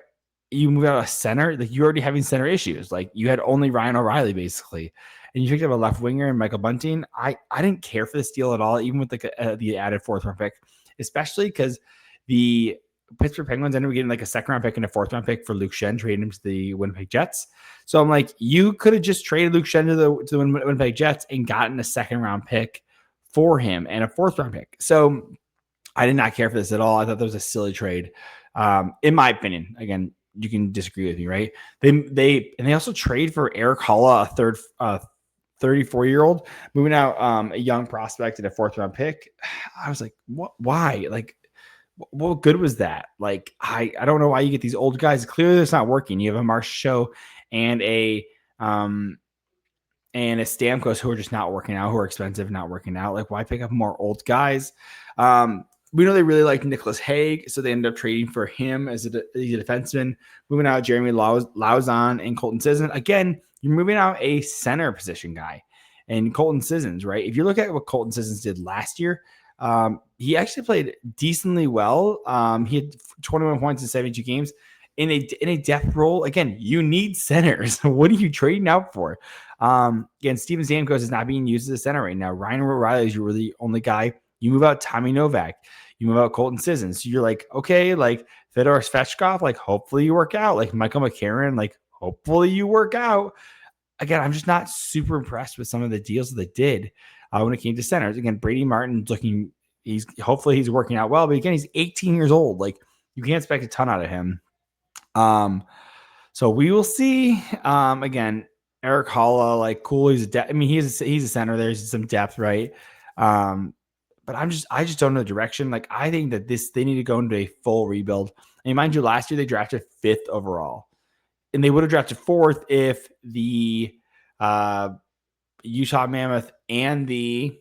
you move out a center. Like, you're already having center issues. Like, you had only Ryan O'Reilly basically, and you picked up a left winger and Michael Bunting. I didn't care for this deal at all, even with the added 4th-round pick, especially because the Pittsburgh Penguins ended up getting like a 2nd-round pick and a 4th-round pick for Luke Shen, trading him to the Winnipeg Jets. So I'm like, you could have just traded Luke Shen to the Winnipeg Jets and gotten a 2nd-round pick for him and a 4th-round pick. So I did not care for this at all. I thought that was a silly trade, in my opinion. Again, you can disagree with me, right? They also trade for Eric Holla, a 34-year-old, moving out a young prospect at a 4th-round pick. I was like, what? Why? Like, what good was that? Like, I don't know why you get these old guys. Clearly, it's not working. You have a Marchessault and a Stamkos who are just not working out, who are expensive, not working out. Like, why pick up more old guys? We know they really like Nicholas Hague, so they ended up trading for him as a defenseman. Moving out Jeremy Lauzon and Colton Sisson. Again, you're moving out a center position guy. And Colton Sissons, right? If you look at what Colton Sissons did last year, he actually played decently well. He had 21 points in 72 games. In a depth role, again, you need centers. What are you trading out for? Again, Steven Stamkos is not being used as a center right now. Ryan O'Reilly is your really only guy. You move out Tommy Novak. You move out Colton Sissons. So you're like, okay, like Fedor Svechkov, like hopefully you work out. Like Michael McCarron, like hopefully you work out. Again, I'm just not super impressed with some of the deals that they did when it came to centers. Again, Brady Martin's looking, hopefully he's working out well, but again, he's 18 years old. Like you can't expect a ton out of him. So we will see. Again, Eric Holla, like cool. He's a center. There's some depth, right? But I just don't know the direction. Like I think that they need to go into a full rebuild. And mind you, last year they drafted 5th overall, and they would have drafted 4th if the Utah Mammoth and the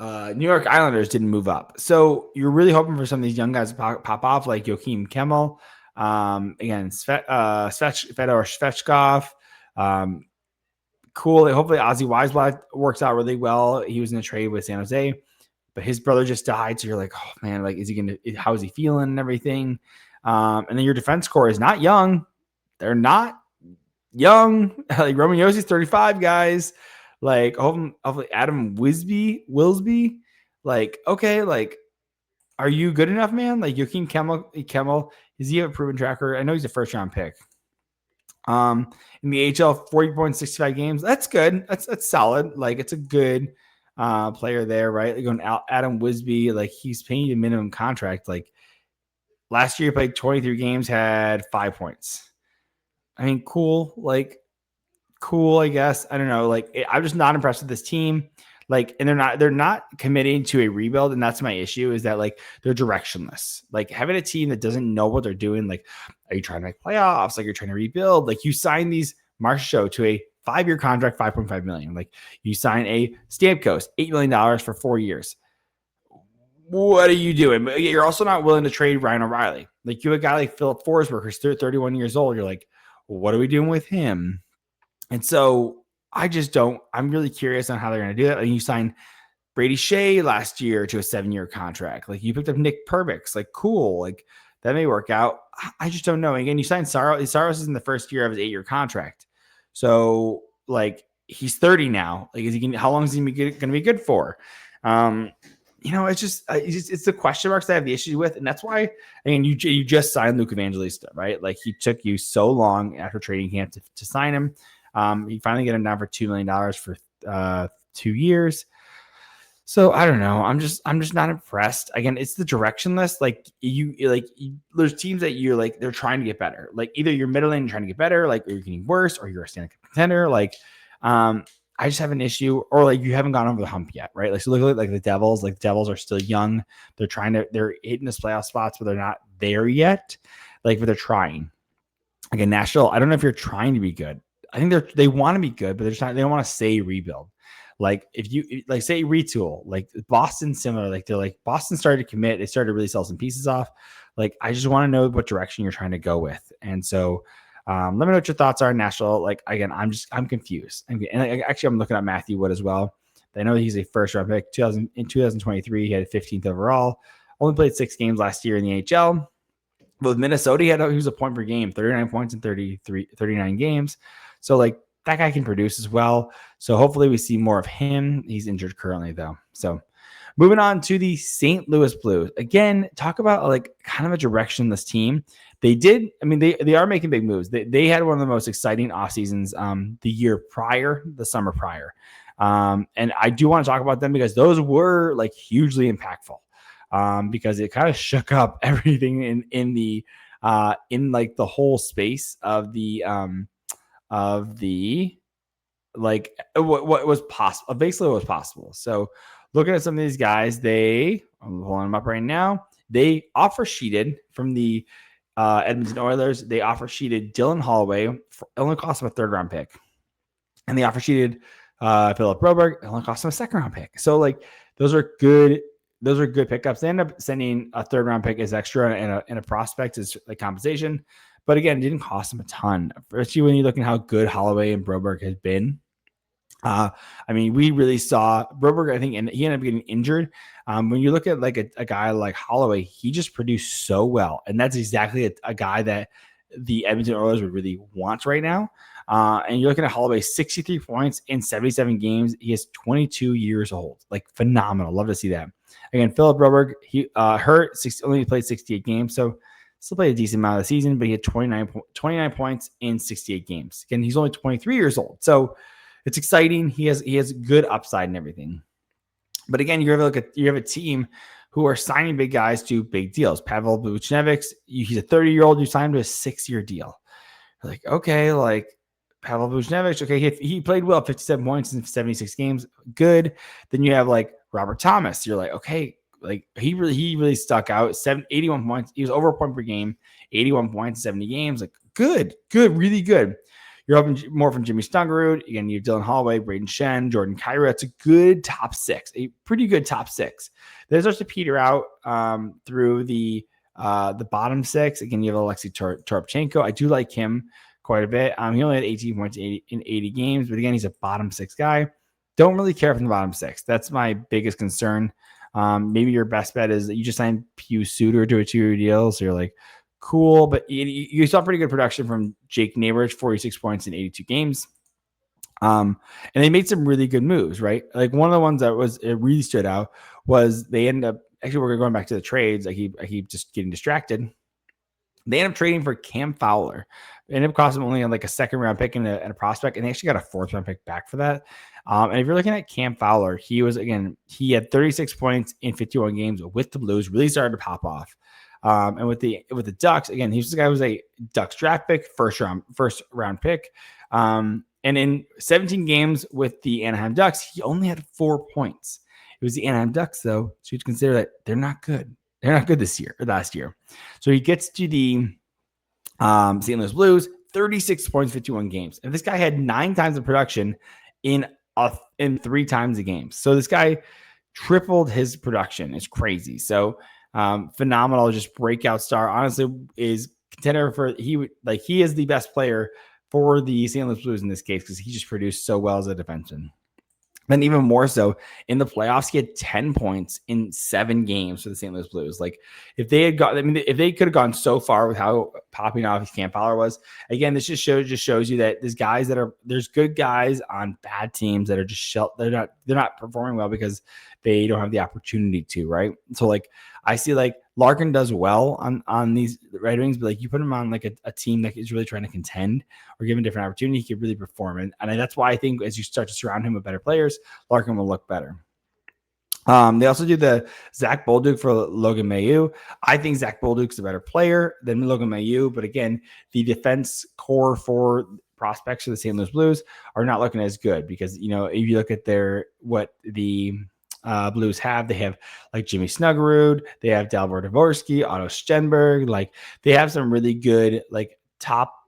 New York Islanders didn't move up. So you're really hoping for some of these young guys to pop off, like Joachim Kemmel, again, Fedor Svechkov. Cool. Hopefully Ozzy Weisblatt works out really well. He was in a trade with San Jose, but his brother just died. So you're like, oh man, like, how is he feeling and everything? And then your defense core is not young. They're not young. Like Roman Yossi's 35, guys. Like hopefully Adam Wilsby. Like, okay, like, are you good enough, man? Like Joachim Kemmel, does he have a proven tracker? I know he's a 1st-round pick. In the AHL, 40.65 games. That's good. That's solid. Like it's a good player there, right? Like going out Adam Wisby, like he's paying a minimum contract. Like last year he played 23 games, had 5 points. I mean, cool. Like cool, I guess. I don't know. Like I'm just not impressed with this team. Like, and they're not committing to a rebuild, and that's my issue. Is that like they're directionless. Like having a team that doesn't know what they're doing. Like, are you trying to make playoffs? Like you're trying to rebuild. Like you sign these Marchessault to a 5-year contract, $5.5 million. Like you sign a Stamkos, $8 million for 4 years. What are you doing? But you're also not willing to trade Ryan O'Reilly. Like you have a guy like Philip Forsberg, who's 31 years old. You're like, well, what are we doing with him? And so I'm really curious on how they're going to do that. And you signed Brady Shea last year to a 7-year contract. Like you picked up Nick Perbix, like cool. Like that may work out. I just don't know. Again, you signed Saros. Saros is in the 1st year of his 8-year contract. So like he's 30 now. Like how long is he going to be good for? It's just the question marks I have the issue with. And that's why, you just signed Luke Evangelista, right? Like he took you so long after trading camp to sign him. You finally get him down for $2 million for 2 years. So I don't know. I'm just not impressed. Again, it's the directionless. There's teams that you're like, they're trying to get better. Like either you're middling and trying to get better, like, or you're getting worse, or you're a Stanley Cup contender. Like, I just have an issue, or like you haven't gone over the hump yet, right? Like, so look at like the Devils. Like the Devils are still young. They're hitting the playoff spots, but they're not there yet. Like, but they're trying. Again, Nashville. I don't know if you're trying to be good. I think they want to be good, but they're just not. They don't want to say rebuild. Like if you like say retool, like Boston, similar. Like they're like Boston started to commit. They started to really sell some pieces off. Like I just want to know what direction you're trying to go with. And so let me know what your thoughts are on Nashville. Like again, I'm confused. And actually, I'm looking at Matthew Wood as well. I know he's a 1st-round pick. In 2023, he had 15th overall. Only played 6 games last year in the NHL. But with Minnesota, he was a point per game, 39 points in 39 games. So like that guy can produce as well. So hopefully we see more of him. He's injured currently though. So moving on to the St. Louis Blues. Again, talk about like kind of a directionless team. They are making big moves. They had one of the most exciting off seasons the summer prior. And I do want to talk about them because those were like hugely impactful. Because it kind of shook up everything in the in like the whole space of the like what was possible. Basically, what was possible. So looking at some of these guys, I'm pulling them up right now. They offer sheeted from the Edmonton Oilers. They offer sheeted Dylan Holloway. It only cost them a 3rd-round pick. And they offer sheeted Philip Broberg. It only cost them a 2nd-round pick. So like those are good pickups. They end up sending a 3rd-round pick as extra and a prospect as like compensation. But again, it didn't cost them a ton, especially when you look at how good Holloway and Broberg has been. I mean, we really saw Broberg, I think, and he ended up getting injured. When you look at like a guy like Holloway, he just produced so well. And that's exactly a guy that the Edmonton Oilers would really want right now. And you're looking at Holloway, 63 points in 77 games. He is 22 years old. Like, phenomenal. Love to see that. Again, Philip Broberg, he hurt, only played 68 games. So still played a decent amount of the season, but he had 29 points in 68 games. Again, he's only 23 years old. So it's exciting. He has good upside and everything. But again, you have a team who are signing big guys to big deals. Pavel Buchnevich, he's a 30-year-old. You signed him to a 6-year deal. You're like, okay, like Pavel Buchnevich, okay, he played well, 57 points in 76 games, good. Then you have like Robert Thomas. You're like, okay, like he really stuck out. 81 points. He was over a point per game, 81 points, 70 games. Like good, really good. You're hoping more from Jimmy Snuggerud. Again, you have Dylan Holloway, Braden Shen, Jordan Kyrou. It's a good top 6, a pretty good top 6. Then it starts to peter out through the bottom 6. Again, you have Alexei Toropchenko. I do like him quite a bit. He only had 18 points in 80 games, but again, he's a bottom 6 guy. Don't really care from the bottom 6. That's my biggest concern. Maybe your best bet is that you just signed Pius Suter to a 2-year deal, so you're like, cool, but you saw pretty good production from Jake Neighbors, 46 points in 82 games. And they made some really good moves, right? Like one of the ones that really stood out was they ended up, actually we're going back to the trades. I keep just getting distracted. They ended up trading for Cam Fowler. It ended up costing them only like a 2nd-round pick and a prospect, and they actually got a 4th-round pick back for that. And if you're looking at Cam Fowler, he had 36 points in 51 games with the Blues, really started to pop off. And with the Ducks, again, he's the guy who was a Ducks draft pick, first round pick. And in 17 games with the Anaheim Ducks, he only had 4 points. It was the Anaheim Ducks, though, so you'd consider that they're not good. They're not good this year or last year. So he gets to the St. Louis Blues, 36 points, 51 games. And this guy had 9 times the production in 3 times the games. So this guy tripled his production. It's crazy. So phenomenal, just breakout star. Honestly, is contender for he is the best player for the St. Louis Blues in this case because he just produced so well as a defenseman. And even more so in the playoffs, he had 10 points in 7 games for the St. Louis Blues. Like if they could have gone so far with how popping off Cam Fowler was, again, this just shows you that there's good guys on bad teams that are just they're not performing well because they don't have the opportunity to, right? So like I see like Larkin does well on these Red Wings, but like you put him on like a team that is really trying to contend or give him a different opportunity, he could really perform. And that's why I think as you start to surround him with better players, Larkin will look better. They also do the Zach Bolduc for Logan Mailloux. I think Zach Bolduc's a better player than Logan Mailloux, but again, the defense core for prospects for the St. Louis Blues are not looking as good because, you know, if you look at what the Blues have, they have like Jimmy Snuggerud, they have Dalibor Dvorsky, Otto Stenberg, like they have some really good top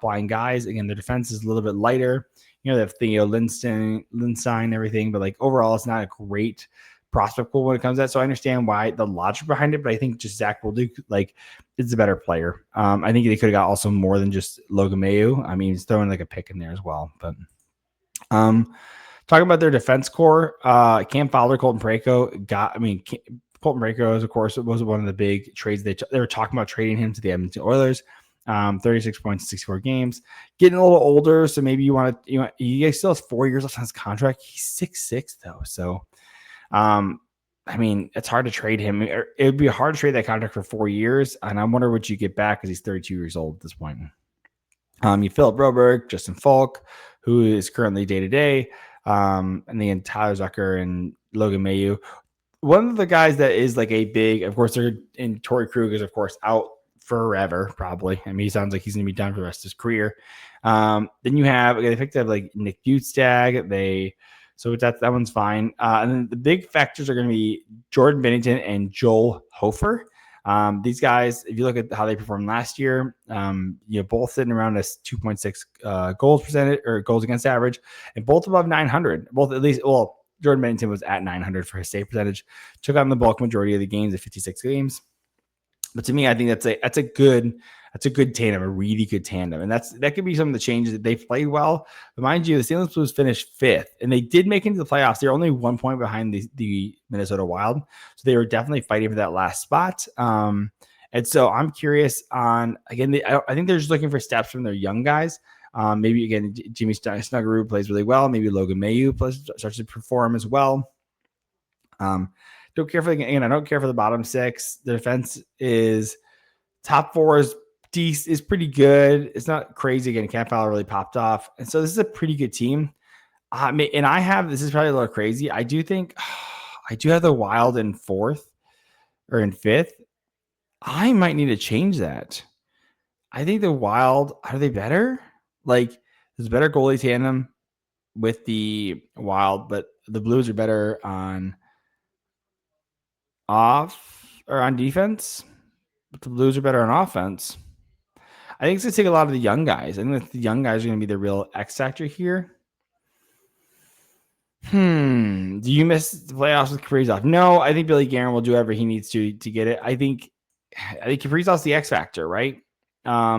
line guys. Again, their defense is a little bit lighter. You know, they have Theo Lindstein, everything, but like overall, it's not a great prospect pool when it comes to that. So I understand why the logic behind it, but I think just Zach Bolduc is a better player. I think they could have got also more than just Logan Mailloux. I mean, he's throwing like a pick in there as well, but talking about their defense core, Cam Fowler, Colton Parayko Colton Parayko is, of course, was one of the big trades. They were talking about trading him to the Edmonton Oilers. 36 points, 64 games. Getting a little older, so maybe he still has 4 years left on his contract. He's 6'6", though, so I mean, it's hard to trade him. It would be hard to trade that contract for 4 years, and I wonder what you get back because he's 32 years old at this point. You Philip Broberg, Justin Falk, who is currently day-to-day, and then Tyler Zucker and Logan Mailloux. One of the guys that is like a big, of course, they're in Torrey Krug is, of course, out forever, probably. I mean, he sounds like he's going to be done for the rest of his career. Then you have, they picked up like Nick Butstag. So that one's fine. And then the big factors are going to be Jordan Binnington and Joel Hofer. These guys, if you look at how they performed last year, both sitting around a 2.6 goals percentage or goals against average, and both above 900. Both at least, well, Jordan Binnington was at 900 for his save percentage. Took on the bulk majority of the games at 56 games. But to me, I think that's a good tandem, a really good tandem. And that could be some of the changes that they've played well. But mind you, the St. Louis Blues finished 5th, and they did make it into the playoffs. They're only 1 point behind the Minnesota Wild. So they were definitely fighting for that last spot. And so I'm curious on, again, I think they're just looking for steps from their young guys. Maybe, again, Jimmy Snuggerud plays really well. Maybe Logan Mailloux starts to perform as well. Don't care for I don't care for the bottom 6. The defense is top 4 is pretty good. It's not crazy. Again, Camp Fowler really popped off. And so this is a pretty good team. And this is probably a little crazy. I do think I do have the Wild in 4th or in 5th. I might need to change that. I think the Wild, are they better? Like, there's a better goalie tandem with the Wild, but the Blues are better on defense, but the Blues are better on offense. I think it's going to take a lot of the young guys. I think the young guys are going to be the real X factor here. Do you miss the playoffs with Kaprizov? No, I think Billy Guerin will do whatever he needs to get it. I think Kaprizov's the X factor, right? How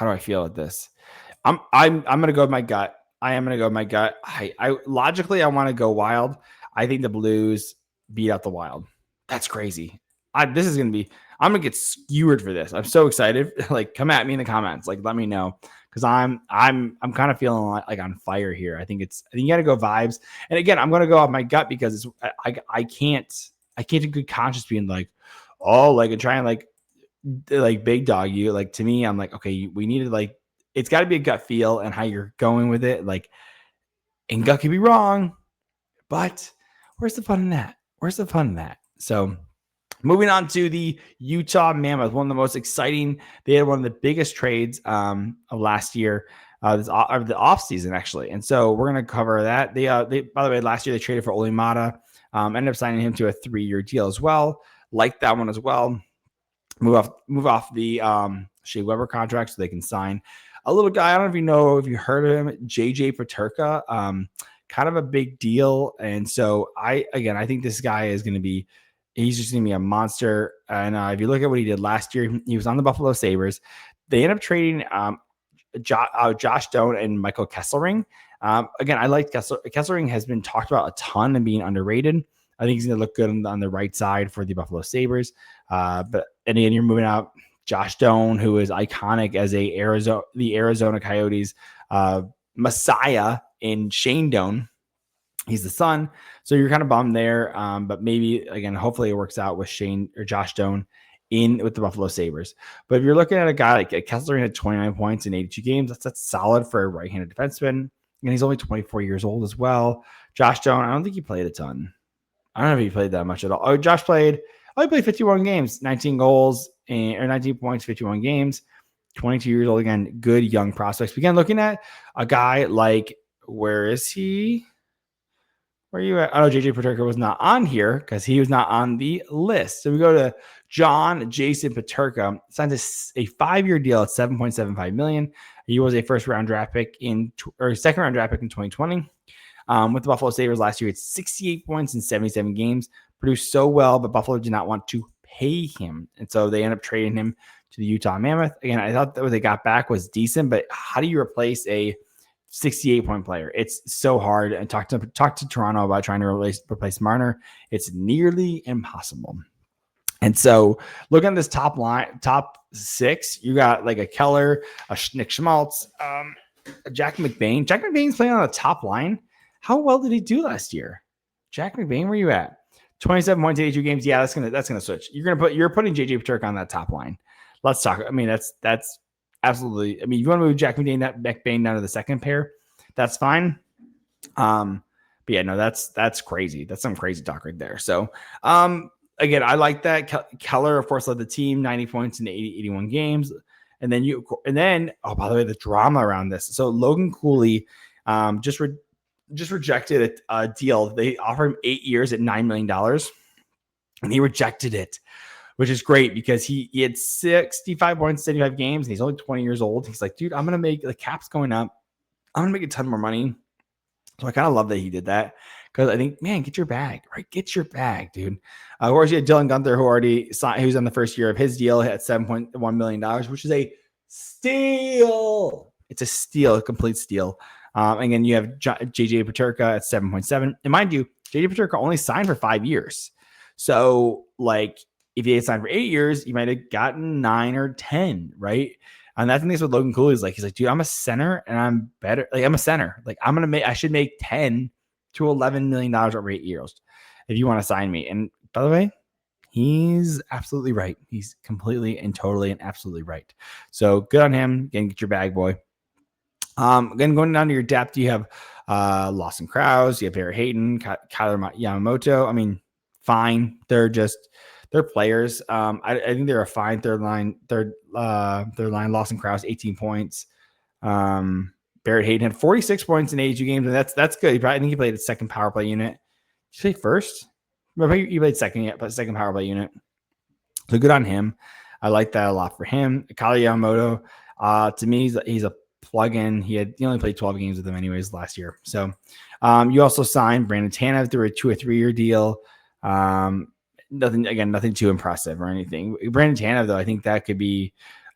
do I feel with this? I'm going to go with my gut. I am going to go with my gut. I logically, I want to go Wild. I think the Blues beat out the Wild. That's crazy. I'm going to get skewered for this. I'm so excited. Like, come at me in the comments. Like, let me know. Cause I'm kind of feeling like on fire here. I think you got to go vibes. And again, I'm going to go off my gut because I can't in good conscience being like, and try and like big dog you. Like, to me, I'm like, okay, we need to it's got to be a gut feel and how you're going with it. Like, and gut could be wrong, but where's the fun in that? So moving on to the Utah Mammoth, one of the most exciting. They had one of the biggest trades of last year, of the offseason, actually. And so we're going to cover that. They by the way, last year they traded for Ole Mata, ended up signing him to a 3-year deal as well. Like that one as well. Move off the Shea Weber contract so they can sign a little guy. I don't know if you heard of him, JJ Peterka. Kind of a big deal. And so I think this guy is going to be, he's just going to be a monster. And if you look at what he did last year, he was on the Buffalo Sabres. They ended up trading Josh Doan and Michael Kesselring. Again, I like Kesselring has been talked about a ton and being underrated. I think he's going to look good on the right side for the Buffalo Sabres. But again, you're moving out Josh Doan, who is iconic as the Arizona Coyotes messiah in Shane Doan. He's the son. So you're kind of bummed there. But maybe, again, hopefully it works out with Shane or Josh Doan with the Buffalo Sabres. But if you're looking at a guy like Kessler had 29 points in 82 games, that's solid for a right-handed defenseman. And he's only 24 years old as well. Josh Doan, I don't think he played a ton. I don't know if he played that much at all. He played 51 games, 19 goals, or 19 points, 51 games. 22 years old, again, good young prospects. Again, looking at a guy like, where is he? Where are you at? Oh, JJ Peterka was not on here because he was not on the list. So we go to Jason Peterka, signed a 5-year deal at $7.75 million. He was a second-round draft pick in 2020. With the Buffalo Sabres last year, it's 68 points in 77 games, produced so well, but Buffalo did not want to pay him. And so they ended up trading him to the Utah Mammoth. Again, I thought that what they got back was decent, but how do you replace a 68-point player? It's so hard. And talk to Toronto about trying to replace Marner. It's nearly impossible. And so look at this top 6. You got like a Keller, a Nick Schmaltz, a Jack McBain. Jack McBain's playing on the top line. How well did he do last year? Jack McBain, where you at? 27 points, 82 games. Yeah, that's gonna switch. You're putting JJ Peterka on that top line. Let's talk. I mean, that's absolutely. I mean, if you want to move Jack McBain down to the second pair, that's fine. But yeah, no, that's crazy. That's some crazy talk right there. So, again, I like that. Keller, of course, led the team 90 points in 81 games. And then, oh, by the way, the drama around this. So Logan Cooley just rejected a deal. They offered him 8 years at $9 million, and he rejected it, which is great because he had 65 points, 75 games, and he's only 20 years old. He's like, dude, I'm going to make the cap's going up. I'm going to make a ton more money. So I kind of love that he did that because I think, man, get your bag, right? Get your bag, dude. Of course, you had Dylan Gunther, who already signed, who's on the first year of his deal at $7.1 million, which is a steal. It's a steal, a complete steal. And then you have JJ Peterka at 7.7. And mind you, JJ Peterka only signed for 5 years. So, like, if he had signed for 8 years, you might have gotten 9 or 10, right? And that's the thing with Logan Cooley is like, he's like, dude, I'm a center and I'm better. Like, I'm a center. Like, I should make $10 to $11 million over 8 years if you want to sign me. And by the way, he's absolutely right. He's completely and totally and absolutely right. So good on him. Again, get your bag, boy. Again, going down to your depth, you have Lawson Krause, you have Barrett Hayton, Kyler Yamamoto. I mean, fine. They're players. I think they're a fine third line. Lawson Krause, 18 points. Barrett Hayton had 46 points in 82 games, and that's good. I think he played the second power play unit. Did you play first? He played second, but second power play unit. So good on him. I like that a lot for him. Kyler Yamamoto, to me, he's a plug-in. He only played 12 games with them anyways last year. So you also signed Brandon Tanev through a 2 or 3 year deal. Nothing too impressive or anything. Brandon Tanev, though, I think that could be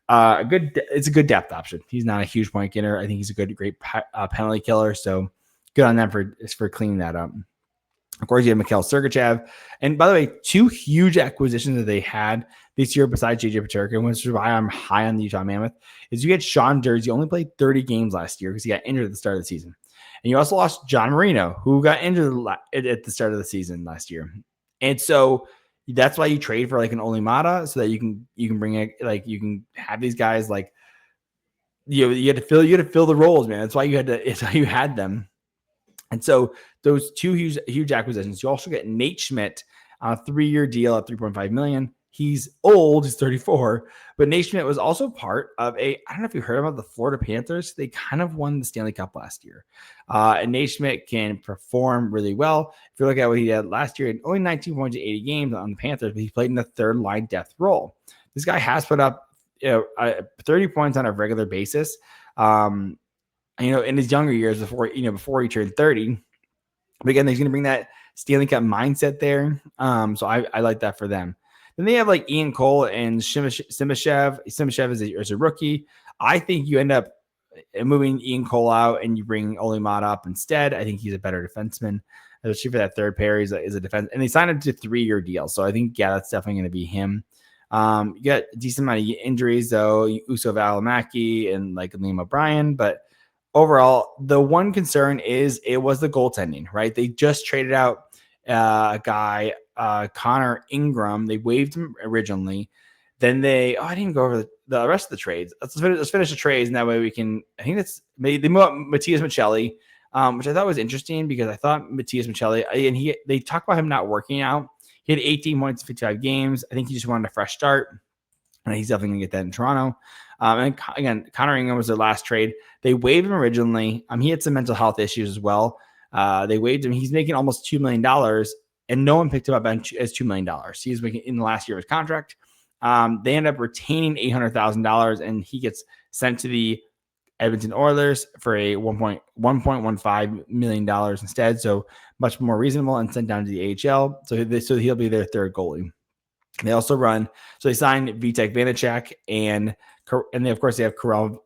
it's a good depth option. He's not a huge point getter. I think he's a great penalty killer. So good on them for cleaning that up. Of course, you have Mikhail Sergachev. And by the way, 2 huge acquisitions that they had this year besides JJ Peterka, which is why I'm high on the Utah Mammoth, is you get Sean Durz. He only played 30 games last year because he got injured at the start of the season. And you also lost John Marino, who got injured at the start of the season last year. And so that's why you trade for like an Olimata so that you can bring it, like, you can have these guys like you had to fill the roles, man. It's why you had them. And so those 2 huge acquisitions. You also get Nate Schmidt on a 3-year deal at $3.5 million. He's old, he's 34, but Nate Schmidt was also part of I don't know if you heard about the Florida Panthers. They kind of won the Stanley Cup last year. And Nate Schmidt can perform really well. If you look at what he did last year, only 19 points in 80 games on the Panthers, but he played in the third line depth role. This guy has put up 30 points on a regular basis. In his younger years before he turned 30. But again, he's going to bring that Stanley Cup mindset there. So I like that for them. Then they have like Ian Cole and Simashev. Simashev is a rookie. I think you end up moving Ian Cole out and you bring Olimata up instead. I think he's a better defenseman, especially for that third pair. He's a defense, and they signed him to 3-year deal. So I think, that's definitely going to be him. You got a decent amount of injuries though, Uso Valimaki and like Liam O'Brien, but overall, the one concern is it was the goaltending, right? They just traded out a guy, Connor Ingram. They waived him originally. Then I didn't go over the rest of the trades. Let's finish the trades, and that way we can. I think they move up Matias Michelli, which I thought was interesting because I thought Matias Michelli, and they talk about him not working out. He had 18 points in 55 games. I think he just wanted a fresh start, and he's definitely going to get that in Toronto. And again, Connor Ingram was their last trade. They waived him originally. He had some mental health issues as well. They waived him. He's making almost $2 million, and no one picked him up as $2 million. He's making in the last year of his contract. They end up retaining $800,000, and he gets sent to the Edmonton Oilers for a $1.15 million instead. So much more reasonable, and sent down to the AHL. So he'll be their third goalie. They also so they signed Vitek Vanacek, and they of course they have Karel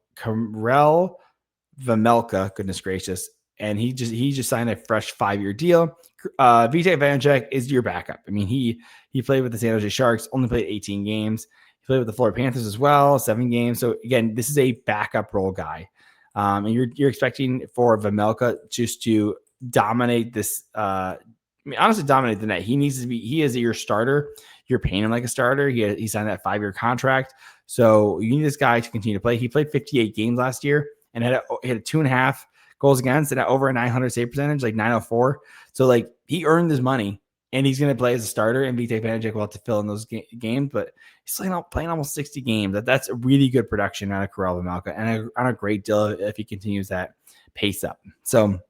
Vejmelka, goodness gracious, and he just signed a fresh 5-year deal. Vitek Vanacek is your backup. He played with the San Jose Sharks, only played 18 games. He played with the Florida Panthers as well, 7 games. So again, this is a backup role guy, and you're expecting for Vejmelka just to dominate this. Honestly, dominate the net. He is your starter. You're paying him like a starter. He signed that 5-year contract. So you need this guy to continue to play. He played 58 games last year and had 2.5 goals against and had over a 900 save percentage, like 904. So like he earned his money and he's going to play as a starter, and Vitaly Vanecek will have to fill in those games, but he's playing almost 60 games. That's a really good production out of Krill Kaprizov, and on a great deal if he continues that pace up. So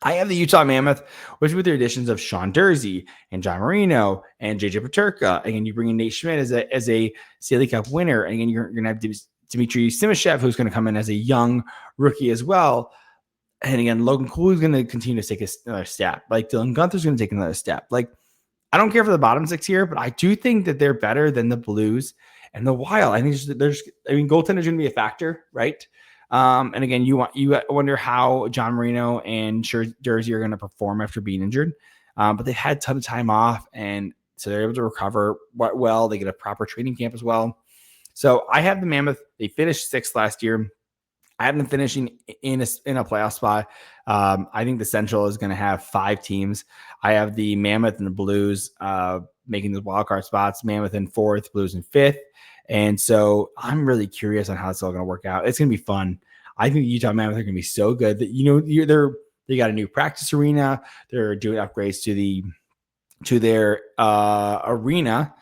I have the Utah Mammoth, which with the additions of Sean Durzi and John Marino and JJ Peterka. Again, you bring in Nate Schmidt as a Stanley Cup winner. And again, you're going to have Dmitry Simashev, who's going to come in as a young rookie as well. And again, Logan Cool is going to continue to take another step. Like Dylan Gunther's going to take another step. Like, I don't care for the bottom six here, but I do think that they're better than the Blues and the Wild. I think goaltender's going to be a factor, right? And again, you wonder how John Marino and Durzi are going to perform after being injured. But they had a ton of time off, and so they're able to recover well. They get a proper training camp as well. So I have the Mammoth. They finished sixth last year. I have them finishing in a playoff spot. I think the Central is going to have 5 teams. I have the Mammoth and the Blues making the wild card spots. Mammoth in 4th, Blues in 5th. And so I'm really curious on how it's all going to work out. It's going to be fun. I think the Utah Mammoth are going to be so good that they got a new practice arena. They're doing upgrades to their arena.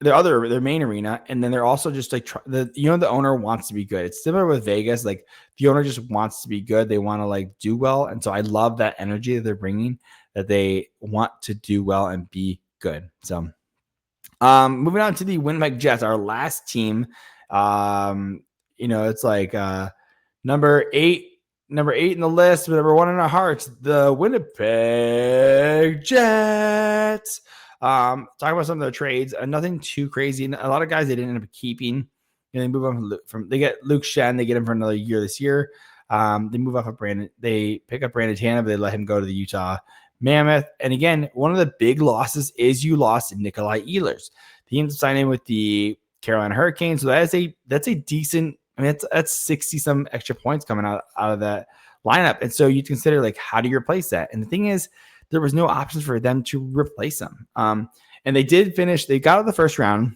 Their main arena, and then they're also just like the owner wants to be good. It's similar with Vegas. Like the owner just wants to be good. They want to like do well, and so I love that energy that they're bringing. That they want to do well and be good. So, moving on to the Winnipeg Jets, our last team. It's like number 8 in the list, but number 1 in our hearts, the Winnipeg Jets. Talk about some of their trades. Nothing too crazy. A lot of guys they didn't end up keeping. They move on they get Luke Shen. They get him for another year this year. They move off of Brandon. They pick up Rantenan, but they let him go to the Utah Mammoth. And again, one of the big losses is you lost Nikolai Ehlers. He ends up signing with the Carolina Hurricanes. So that's a decent. I mean, that's 60 some extra points coming out of that lineup. And so you consider like, how do you replace that? And the thing is, there was no options for them to replace him. And they did finish. They got out of the first round,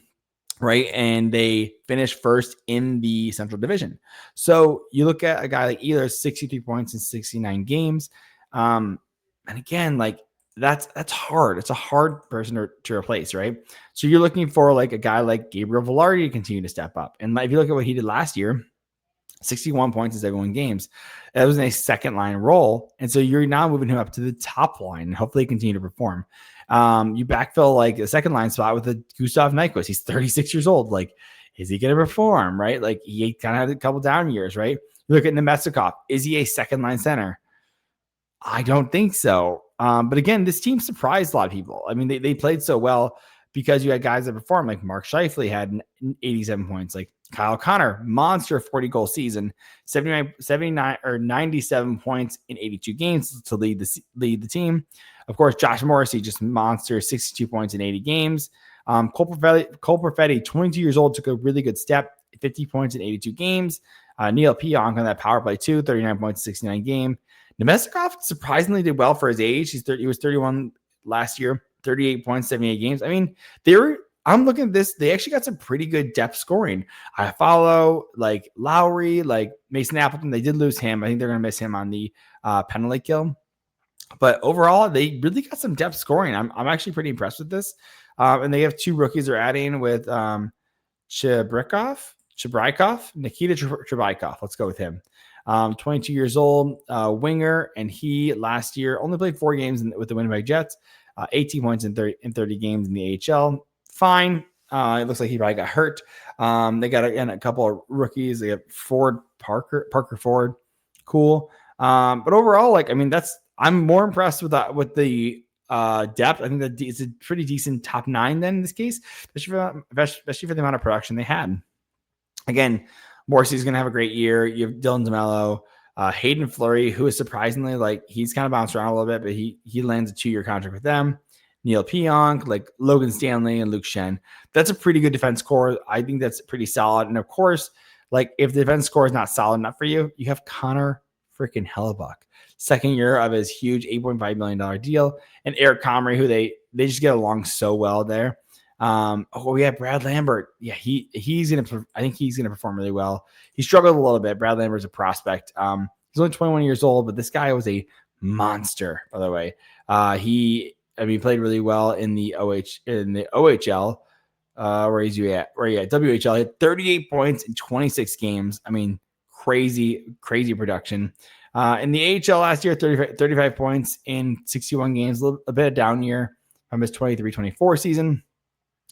right? And they finished first in the Central Division. So you look at a guy like Ehlers, 63 points in 69 games. And again, like that's hard. It's a hard person to replace, right? So you're looking for like a guy like Gabriel Velarde to continue to step up. And if you look at what he did last year, 61 points in 71 games. That was in a second line role. And so you're now moving him up to the top line and hopefully continue to perform. You backfill like a second line spot with a Gustav Nyquist. He's 36 years old. Like, is he going to perform, right? Like he kind of had a couple down years, right? You look at Nemestikov. Is he a second line center? I don't think so. But again, this team surprised a lot of people. I mean, they played so well because you had guys that performed, like Mark Scheifele had 87 points, like Kyle Connor, monster 40-goal season, 79 or 97 points in 82 games to lead the team. Of course, Josh Morrissey, just monster, 62 points in 80 games. Cole Perfetti, 22 years old, took a really good step, 50 points in 82 games. Neil Pionk on that power play too, 39 points in 69 game. Nemestikov surprisingly did well for his age. He was 31 last year, 38 points, 78 games. I mean, I'm looking at this. They actually got some pretty good depth scoring. I follow like Lowry, like Mason Appleton. They did lose him. I think they're going to miss him on the penalty kill. But overall, they really got some depth scoring. I'm actually pretty impressed with this. And they have 2 rookies they're adding with Chibrikov, Nikita Chibrikov. Let's go with him. 22 years old, winger, and he last year only played 4 games with the Winnipeg Jets, 18 points in 30 games in the AHL. Fine. It looks like he probably got hurt. They got a couple of rookies. They have Parker Ford. Cool. But overall, like, I mean, I'm more impressed with the depth. I think that it's a pretty decent top 9 then in this case, especially for the amount of production they had. Again, Morrissey's going to have a great year. You have Dylan DeMello, Hayden Fleury, who is surprisingly like he's kind of bounced around a little bit, but he lands a 2-year contract with them. Neil Pionk, like Logan Stanley and Luke Shen. That's a pretty good defense core. I think that's pretty solid. And of course, like if the defense core is not solid enough for you, you have Connor freaking Hellebuck, second year of his huge $8.5 million deal, and Eric Comrie, who they just get along so well there. We have Brad Lambert. Yeah, he's gonna. I think he's gonna perform really well. He struggled a little bit. Brad Lambert's a prospect. He's only 21 years old, but this guy was a monster. By the way, he I mean, he played really well in the OHL. Where is he at? WHL. He had 38 points in 26 games. I mean, crazy production. In the AHL last year, 35 points in 61 games. A bit of down year from his 23-24 season.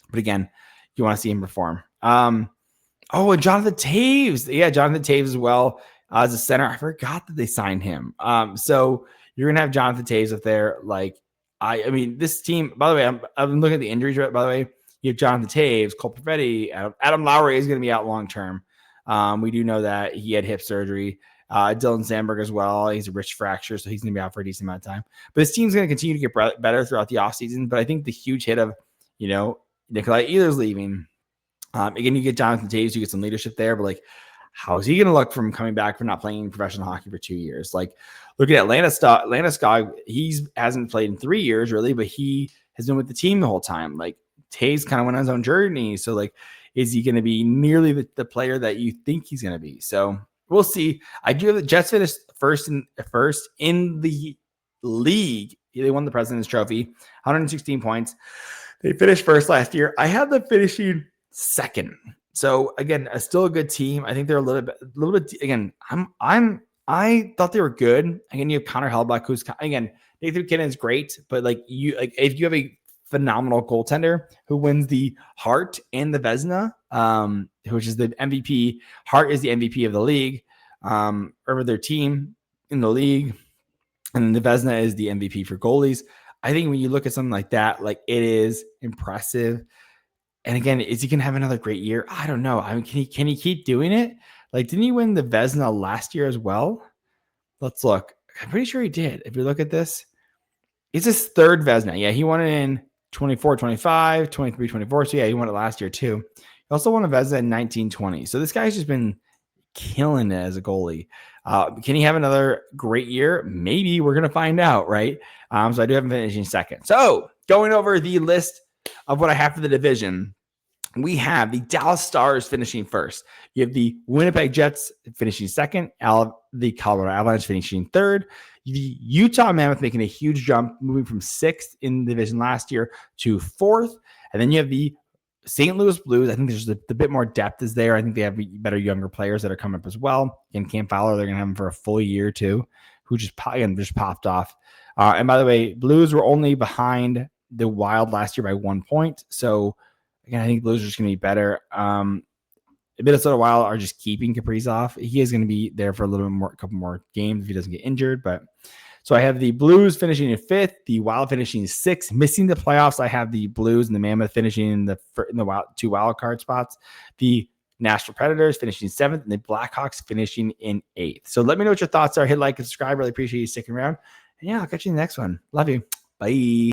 But again, you want to see him perform. And Jonathan Toews. Yeah, Jonathan Toews as well as a center. I forgot that they signed him. So you're going to have Jonathan Toews up there. Like, I mean, this team, by the way, I'm looking at the injuries, by the way. You have Jonathan Toews, Cole Perfetti, Adam Lowry is going to be out long term. We do know that he had hip surgery. Dylan Sandberg as well. He's a wrist fracture, so he's going to be out for a decent amount of time. But this team's going to continue to get better throughout the offseason. But I think the huge hit of, Nikolai Ehlers leaving. Again, you get Jonathan Toews, you get some leadership there, but like, how is he going to look from coming back from not playing professional hockey for 2 years? Like, look at Atlanta Scott. He hasn't played in 3 years really, but he has been with the team the whole time. Like, Toews kind of went on his own journey. So, like, is he going to be nearly the player that you think he's going to be? So we'll see. I do have the Jets finished first in the league. They won the President's Trophy, 116 points. They finished first last year. I had them finishing second. So again, still a good team. I think they're a little bit. Again, I thought they were good. Again, you have Connor Hellebuyck, who's again Nathan McKinnon is great, but if you have a phenomenal goaltender who wins the Hart and the Vezina, which is the MVP. Hart is the MVP of the league, over their team in the league, and the Vezina is the MVP for goalies. I think when you look at something like that, like, it is impressive. And again, is he going to have another great year? I don't know. I mean, can he keep doing it? Like, didn't he win the Vezina last year as well? Let's look. I'm pretty sure he did. If you look at this, it's his third Vezina. Yeah, he won it in 24-25, 23-24. So yeah, he won it last year too. He also won a Vezina in 19-20. So this guy's just been killing it as a goalie. Can he have another great year? Maybe. We're going to find out, right? So I do have him finishing second. So going over the list of what I have for the division, we have the Dallas Stars finishing first. You have the Winnipeg Jets finishing second, the Colorado Avalanche finishing third, the Utah Mammoth making a huge jump, moving from sixth in the division last year to fourth. And then you have the St. Louis Blues. I think there's the bit more depth is there. I think they have better younger players that are coming up as well. And Cam Fowler, they're going to have him for a full year too, who just popped off. And by the way, Blues were only behind the Wild last year by 1 point. So again, I think Blues are just going to be better. Minnesota Wild are just keeping Kaprizov. He is going to be there for a couple more games if he doesn't get injured. But so I have the Blues finishing in fifth, the Wild finishing sixth, missing the playoffs. I have the Blues and the Mammoth finishing in the two wild card spots. The Nashville Predators finishing seventh, and the Blackhawks finishing in eighth. So let me know what your thoughts are. Hit like and subscribe. Really appreciate you sticking around. And yeah, I'll catch you in the next one. Love you. Bye.